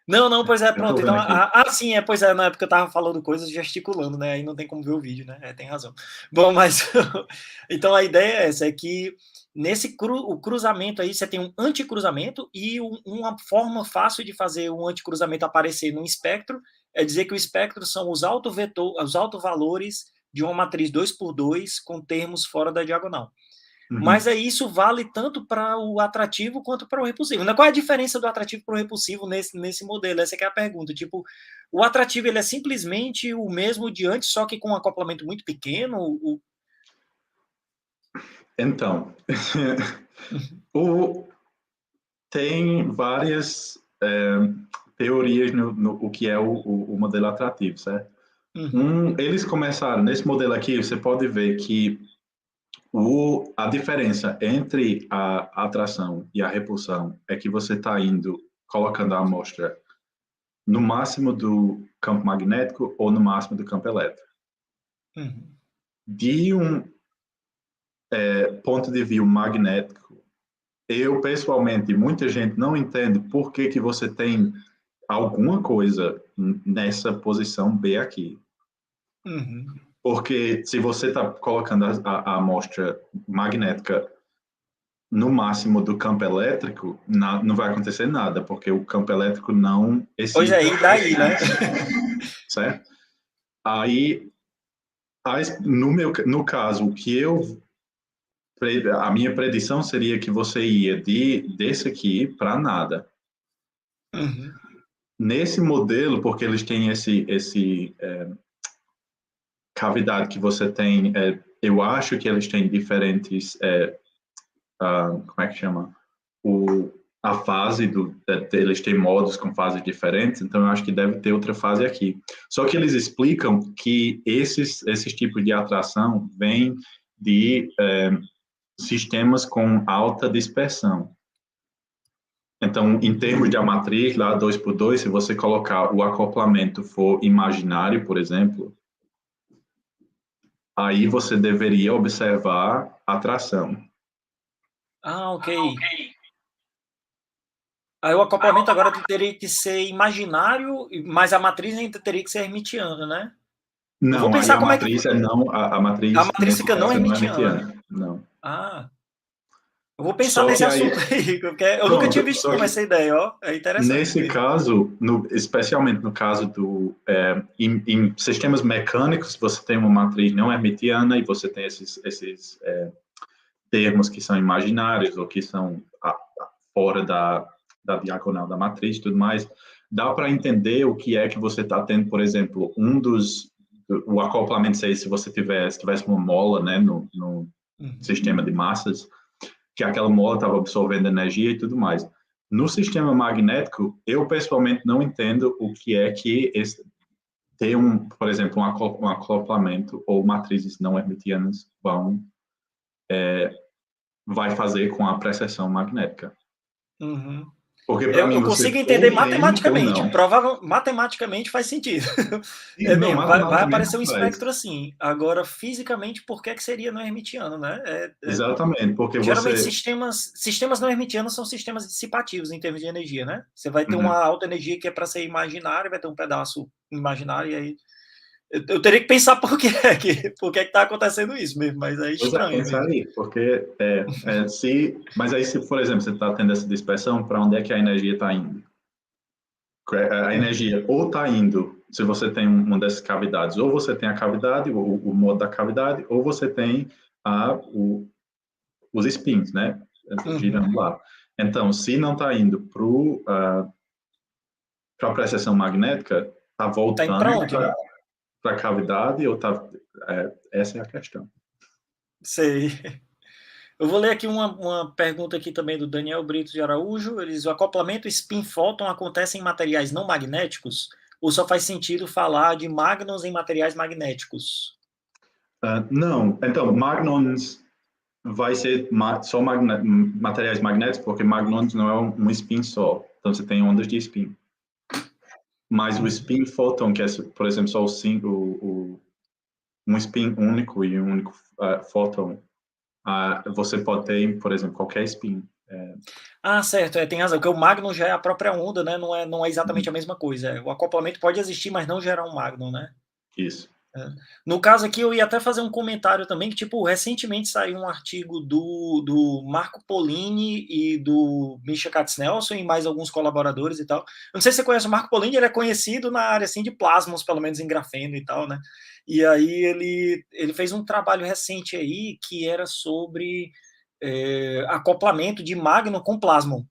Não, pois é, Eu tô pronto. Então, vendo aqui. sim, pois é, na época eu tava falando coisas gesticulando, né? Aí não tem como ver o vídeo, né? Tem razão. Bom, mas então a ideia é essa, é que nesse o cruzamento aí você tem um anticruzamento e uma forma fácil de fazer um anticruzamento aparecer no espectro é dizer que o espectro são os autovalores de uma matriz 2 por 2 com termos fora da diagonal. Mas aí isso vale tanto para o atrativo quanto para o repulsivo. Né? Qual é a diferença do atrativo para o repulsivo nesse modelo? Essa que é a pergunta. Tipo, o atrativo ele é simplesmente o mesmo de antes, só que com um acoplamento muito pequeno? Então, tem várias teorias no o que é o modelo atrativo, certo? Eles começaram, nesse modelo aqui, você pode ver que a diferença entre a atração e a repulsão é que você está colocando a amostra no máximo do campo magnético ou no máximo do campo elétrico. De um ponto de vista magnético, eu pessoalmente, muita gente não entende por que você tem alguma coisa nessa posição B aqui. Porque se você está colocando a amostra magnética no máximo do campo elétrico, não vai acontecer nada, porque o campo elétrico não Pois é, excita. e daí, né? Certo? Aí, no caso, a minha predição seria que você ia desse aqui para nada. Nesse modelo, porque eles têm esse cavidade que você tem, eu acho que eles têm diferentes, como é que chama? A fase eles têm modos com fases diferentes, então eu acho que deve ter outra fase aqui. Só que eles explicam que esses tipos de atração vêm de sistemas com alta dispersão. Então, em termos de a matriz, lá 2 por 2, se você colocar o acoplamento for imaginário, por exemplo, aí você deveria observar atração. Ok. Aí o acoplamento agora teria que ser imaginário, mas a matriz ainda teria que ser hermitiana, né? Eu vou Não, aí pensar a como é que... matriz é não, a A matriz matriz nesse fica não caso é não hermitiana. hermitiana, não. Eu vou pensar Só nesse que aí, assunto aí, porque eu nunca tinha pronto, visto só não que essa ideia, ó. É interessante nesse mesmo. caso, especialmente no caso em sistemas mecânicos, você tem uma matriz não hermitiana e você tem esses termos que são imaginários ou que são fora da diagonal da matriz e tudo mais. Dá para entender o que é que você está tendo, por exemplo, o acoplamento, se você tivesse uma mola, né, no sistema de massas, que aquela mola estava absorvendo energia e tudo mais. No sistema magnético, eu pessoalmente não entendo o que é que ter por exemplo, um acoplamento ou matrizes não hermitianas vai fazer com a precessão magnética. Porque para mim Eu você consigo entender ou tem ou matematicamente. não. Matematicamente faz sentido. É Não, mesmo, vai matematicamente aparecer um faz. espectro assim. Agora, fisicamente, por que seria não hermitiano, né? Exatamente, porque Geralmente, você... sistemas não hermitianos são sistemas dissipativos em termos de energia, né? Você vai ter uma alta energia que é para ser imaginária, vai ter um pedaço imaginário, e aí eu teria que pensar por que está acontecendo isso mesmo, mas é Pois é, estranho pensar mesmo. aí, porque mas aí se, por exemplo, você está tendo essa dispersão, para onde é que a energia está indo? A energia ou está indo, se você tem uma dessas cavidades, ou você tem a cavidade, o modo da cavidade, ou você tem os spins, né, girando lá. Então, se não está indo para a precessão magnética, está Tá indo voltando para onde, né? para a cavidade, ou essa é a questão. Sei. Eu vou ler aqui uma pergunta aqui também do Daniel Brito de Araújo. Ele diz: o acoplamento spin-photon acontece em materiais não magnéticos? Ou só faz sentido falar de magnons em materiais magnéticos? Não, então, magnons vai ser só materiais magnéticos, porque magnons não é um spin só. Então, você tem ondas de spin. Mas o spin-photon, que é, por exemplo, só um spin único e um único fóton, você pode ter, por exemplo, qualquer spin. Ah, certo, tem razão, porque o magnon já é a própria onda, né, não é exatamente a mesma coisa. O acoplamento pode existir, mas não gerar um magnon, né. Isso. No caso aqui, eu ia até fazer um comentário também, que, tipo, recentemente saiu um artigo do Marco Pollini e do Misha Katznelson e mais alguns colaboradores e tal. Eu não sei se você conhece o Marco Pollini, ele é conhecido na área, assim, de plasmons, pelo menos em grafeno e tal, né. E aí ele fez um trabalho recente aí que era sobre, acoplamento de magno com plasmon.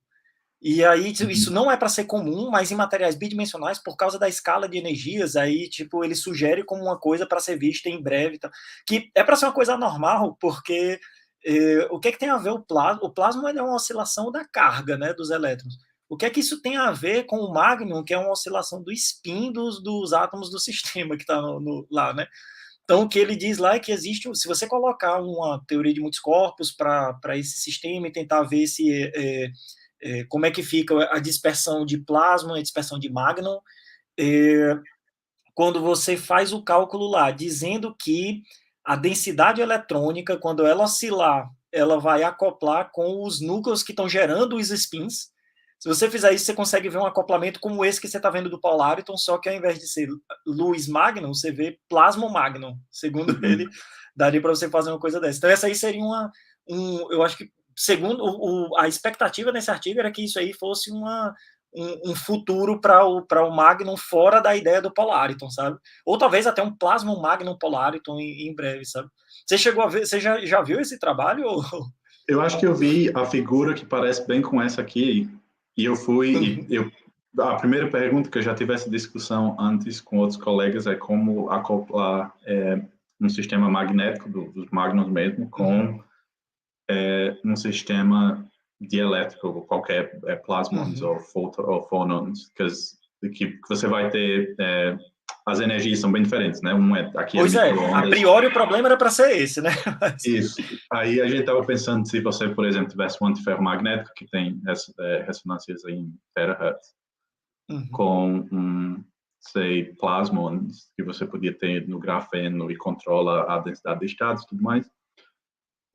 E aí isso não é para ser comum, mas em materiais bidimensionais, por causa da escala de energias, aí, tipo, ele sugere como uma coisa para ser vista em breve, tá? Que é para ser uma coisa normal, porque o que é que tem a ver o plasma? O plasma é uma oscilação da carga, né, dos elétrons. O que é que isso tem a ver com o magno, que é uma oscilação do spin dos átomos do sistema que está lá, né? Então, o que ele diz lá é que existe, se você colocar uma teoria de muitos corpos para esse sistema e tentar ver se como é que fica a dispersão de plasma e a dispersão de magnon, quando você faz o cálculo lá, dizendo que a densidade eletrônica, quando ela oscilar, ela vai acoplar com os núcleos que estão gerando os spins. Se você fizer isso, você consegue ver um acoplamento como esse que você está vendo do polariton, só que ao invés de ser luz magnon, você vê plasma magnon. Segundo ele, daria para você fazer uma coisa dessa. Então, essa aí seria eu acho que, segundo a expectativa nesse artigo, era que isso aí fosse um futuro para o Magnum fora da ideia do Polariton, sabe? Ou talvez até um Plasma Magnum Polariton em breve, sabe? Você chegou a ver, você já viu esse trabalho? Eu acho que eu vi a figura que parece bem com essa aqui, e eu fui, a primeira pergunta que eu já tive essa discussão antes com outros colegas é como acoplar um sistema magnético dos magnons mesmo com um sistema dielétrico, qualquer plasmons ou photons, que você vai ter as energias são bem diferentes, né? Aqui é Pois é, a micro-ondas. priori o problema era para ser esse, né? Isso. Aí a gente estava pensando se você, por exemplo, tivesse um antiferromagnético que tem ressonâncias em terahertz, com sei, plasmons que você podia ter no grafeno e controla a densidade de estados e tudo mais.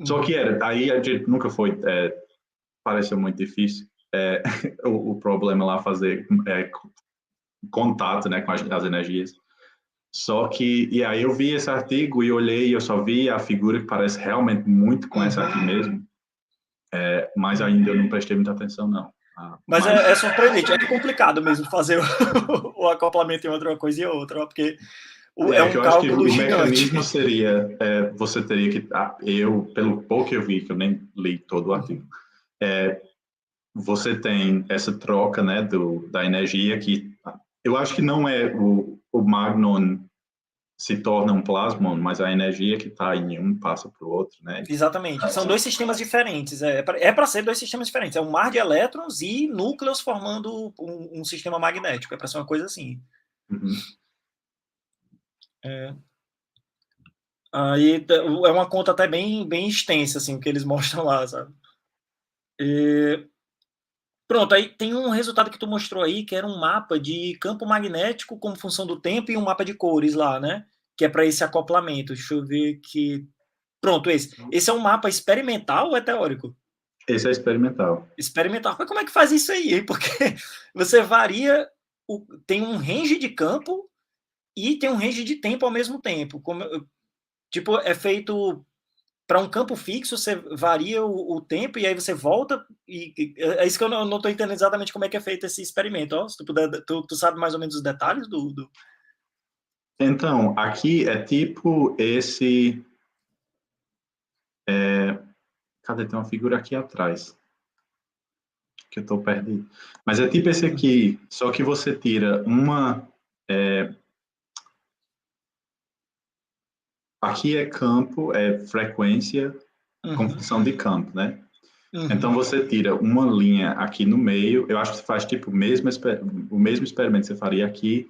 Só que aí a gente nunca foi, pareceu muito difícil. O problema lá fazer contato, né, com as energias. Só que, e aí eu vi esse artigo e olhei, eu só vi a figura que parece realmente muito com essa aqui mesmo, mas ainda eu não prestei muita atenção, não. Mas é surpreendente, é complicado mesmo fazer o acoplamento entre uma coisa e outra, porque é Que um eu acho que cálculo o gigante. mecanismo seria, você teria que, pelo pouco que eu vi, que eu nem li todo o artigo, você tem essa troca, né, da energia que, eu acho que não é o magnon se torna um plasmon, mas a energia que está em um passa para o outro, né? Exatamente. São dois sistemas diferentes. É para ser dois sistemas diferentes. É um mar de elétrons e núcleos formando um sistema magnético. É para ser uma coisa assim. Aí é uma conta até bem extensa, assim, o que eles mostram lá, sabe? Pronto, aí tem um resultado que tu mostrou aí, que era um mapa de campo magnético como função do tempo e um mapa de cores lá, né? Que é para esse acoplamento. Deixa eu ver que. Pronto, esse. Esse é um mapa experimental ou é teórico? Esse é experimental. Experimental. Mas como é que faz isso aí, hein? Porque você varia. Tem um range de campo e tem um range de tempo ao mesmo tempo. Tipo, é feito para um campo fixo, você varia o tempo e aí você volta. É isso que eu não estou entendendo exatamente como é que é feito esse experimento. Ó, se tu puder, tu sabe mais ou menos os detalhes do... Então, aqui é tipo esse. Cadê? Tem uma figura aqui atrás. Que eu estou perdido. Mas é tipo esse aqui, só que você tira uma. Aqui é campo, é frequência com função de campo, né? Então você tira uma linha aqui no meio, eu acho que você faz tipo o mesmo experimento que você faria aqui.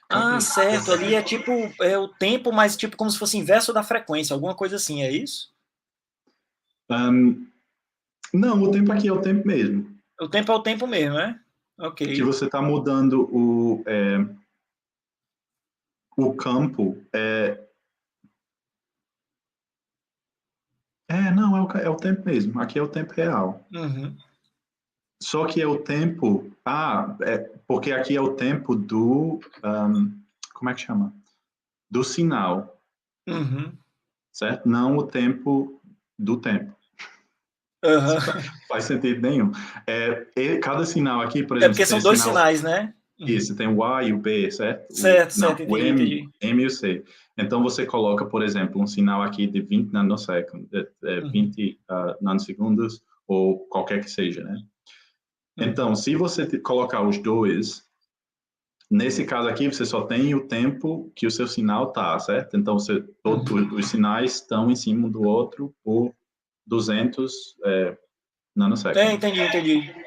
Ah, certo, ali é tipo o tempo, mas tipo como se fosse inverso da frequência, alguma coisa assim, é isso? Não, o tempo aqui é o tempo mesmo. O tempo é o tempo mesmo, né? Que Ok. você está mudando o campo. Não, é o tempo mesmo. Aqui é o tempo real. Uhum. Só que é o tempo. Porque aqui é o tempo do. Como é que chama? Do sinal, Uhum. certo? Não o tempo do tempo. Uhum. Faz sentido nenhum. Cada sinal aqui, por É exemplo, porque você tem são dois sinal. sinais, né? Uhum. Isso, tem o A e o B, certo? Certo, Não, certo, o entendi, M, entendi. M e o C. Então você coloca, por exemplo, um sinal aqui de 20 nanosegundos, Uhum. 20 nanosegundos, ou qualquer que seja, né? Uhum. Então, se você colocar os dois, nesse caso aqui, você só tem o tempo que o seu sinal tá, certo? Então, Uhum. os sinais estão em cima do outro por 200 nanosegundos. Entendi, entendi.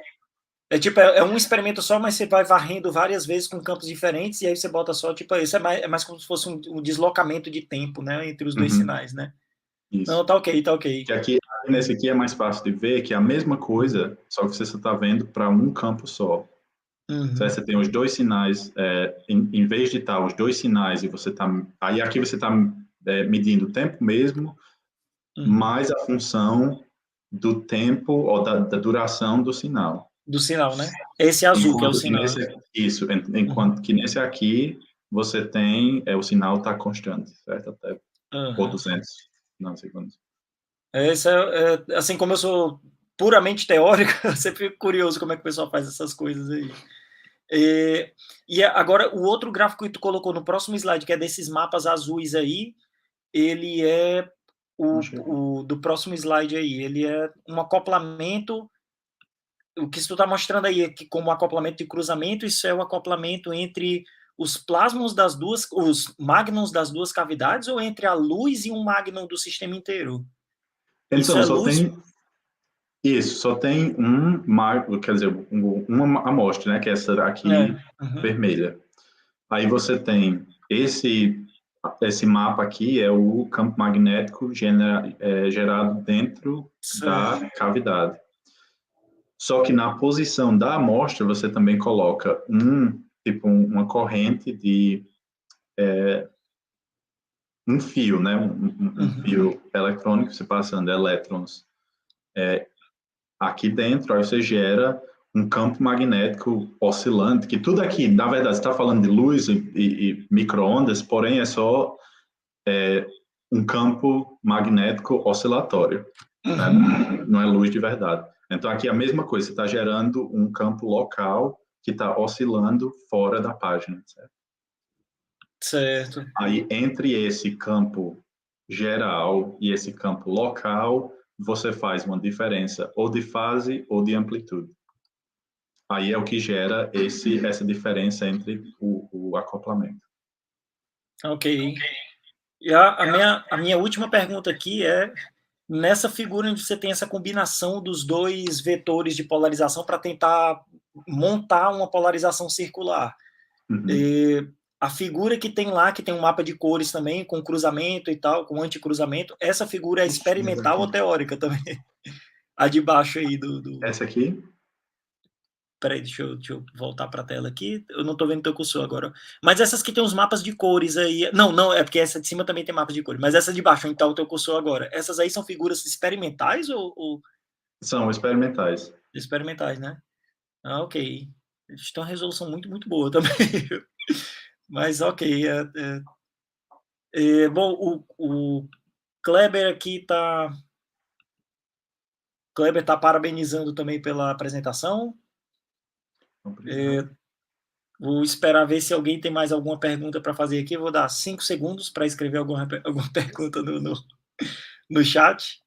É tipo, é um experimento só, mas você vai varrendo várias vezes com campos diferentes, e aí você bota só, tipo, isso é mais como se fosse um deslocamento de tempo, né, entre os dois Uhum, sinais, né? Não, isso. tá ok, tá ok. Que aqui, nesse aqui é mais fácil de ver que é a mesma Uhum. coisa, só que você está vendo para um campo só. Uhum. Você tem os dois sinais, em vez de estar os dois sinais e você está. Aí aqui você está medindo o tempo mesmo, Uhum. mais a função do tempo ou da duração do sinal. Do sinal, né? Esse azul que é o Enquanto que sinal, né? isso, Uhum. enquanto que nesse aqui você tem, o sinal está constante, certo? Até por Uhum. 200 nanosegundos. Esse assim como eu sou puramente teórico, eu sempre fico curioso como é que o pessoal faz essas coisas aí. E agora, o outro gráfico que tu colocou no próximo slide, que é desses mapas azuis aí, ele é o do próximo slide aí, ele é um acoplamento. O que tu está mostrando aí é que, como acoplamento de cruzamento, isso é o acoplamento entre os plasmons das duas, os magnons das duas cavidades, ou entre a luz e um magnon do sistema inteiro? Isso Então, é luz. só tem um marco, quer dizer, uma amostra, né, que é essa aqui Uhum, vermelha. Aí você tem esse mapa aqui é o campo magnético gerado dentro certo. da cavidade. Só que na posição da amostra você também coloca uma corrente de um fio, né, um Uhum, fio eletrônico se passando elétrons aqui dentro, aí você gera um campo magnético oscilante, que tudo aqui, na verdade, você está falando de luz e micro-ondas, porém é só um campo magnético oscilatório, né? uhum, Não é luz de verdade. Então aqui é a mesma coisa, você está gerando um campo local que está oscilando fora da página, certo? certo. Aí entre esse campo geral e esse campo local, você faz uma diferença ou de fase ou de amplitude. Aí é o que gera essa diferença entre o acoplamento. Ok. E a minha última pergunta aqui é, nessa figura onde você tem essa combinação dos dois vetores de polarização para tentar montar uma polarização circular. Uhum. A figura que tem lá, que tem um mapa de cores também, com cruzamento e tal, com anticruzamento, essa figura é experimental ou teórica também? A de baixo aí do. Essa aqui, Peraí, deixa eu voltar para a tela aqui. Eu não estou vendo teu cursor agora. Mas essas que tem os mapas de cores aí. Não, não, é porque essa de cima também tem mapas de cores. Mas essa de baixo, onde está o teu cursor agora. Essas aí são figuras experimentais ou são experimentais. experimentais, né? Ah, ok. Eles têm uma resolução muito, muito boa também. Mas ok. Bom, o Kleber aqui está. Kleber está parabenizando também pela apresentação. Obrigado. Vou esperar ver se alguém tem mais alguma pergunta para fazer aqui. Vou dar 5 segundos para escrever alguma pergunta no chat.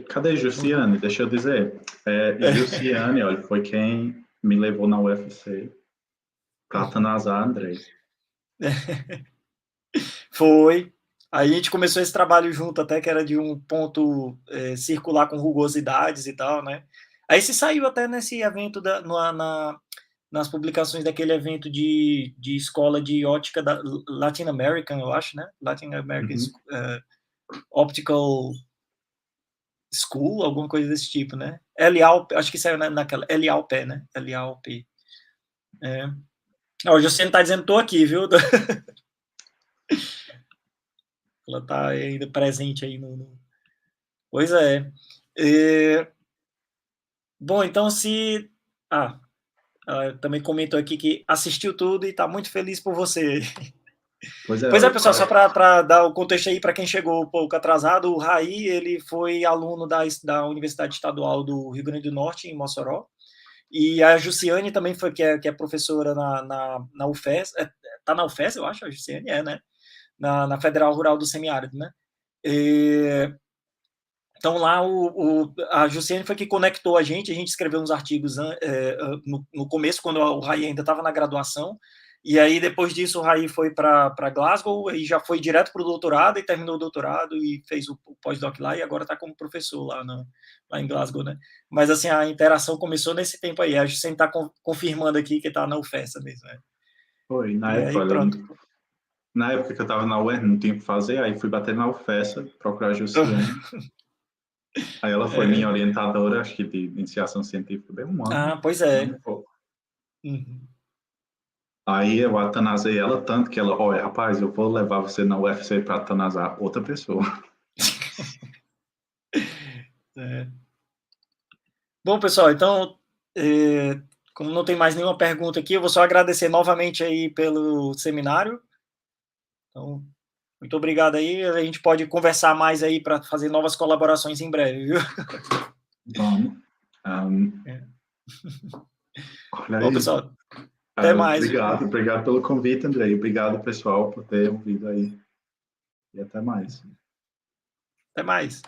Cadê Jussiane? Deixa eu dizer. Jussiane, olha, foi quem me levou na UFC para Tanazar Andrei. Foi. Aí a gente começou esse trabalho junto, até que era de um ponto circular com rugosidades e tal, né? Aí se saiu até nesse evento, nas publicações daquele evento de escola de ótica da Latin American, eu acho, né? Latin American Uhum. Optical School, alguma coisa desse tipo, né? LAOP, acho que saiu naquela LAOP, né? LAOP. É. Ó, o Jussiane está dizendo, estou aqui, viu? Ela está ainda presente aí no... Pois é. Bom, então se... ela também comentou aqui que assistiu tudo e está muito feliz por você. Pois é, Pois é, pessoal, só para dar o contexto aí para quem chegou um pouco atrasado, o Raí, ele foi aluno da Universidade Estadual do Rio Grande do Norte, em Mossoró, e a Jussiane também foi, que é professora na UFES, tá na UFES, eu acho, a Jussiane né? Na Federal Rural do Semiárido, né? Então, lá, a Jussiane foi que conectou a gente escreveu uns artigos no começo, quando o Raí ainda estava na graduação, e aí, depois disso, o Raí foi para Glasgow, e já foi direto para o doutorado, e terminou o doutorado, e fez o pós-doc lá, e agora está como professor lá em Glasgow, né? Mas, assim, a interação começou nesse tempo aí, a Jussiane está confirmando aqui que está na UFES mesmo, né? Foi, E aí, pronto. Na época que eu estava na UERN, não tinha o que fazer, aí fui bater na UFES, procurar a Jussiane. Aí ela foi minha orientadora, acho que de iniciação científica, bem um ano. Pois é. Um pouco. Uhum. Aí eu atanasei ela tanto que ela, olha, rapaz, eu vou levar você na UFC para atanasar outra pessoa. Bom, pessoal, então, como não tem mais nenhuma pergunta aqui, eu vou só agradecer novamente aí pelo seminário. Então, muito obrigado aí. A gente pode conversar mais aí para fazer novas colaborações em breve, viu? Vamos. Olha Bom, aí. pessoal, até mais. Obrigado pelo convite, Andrei. Obrigado, pessoal, por ter ouvido aí. E até mais. Até mais.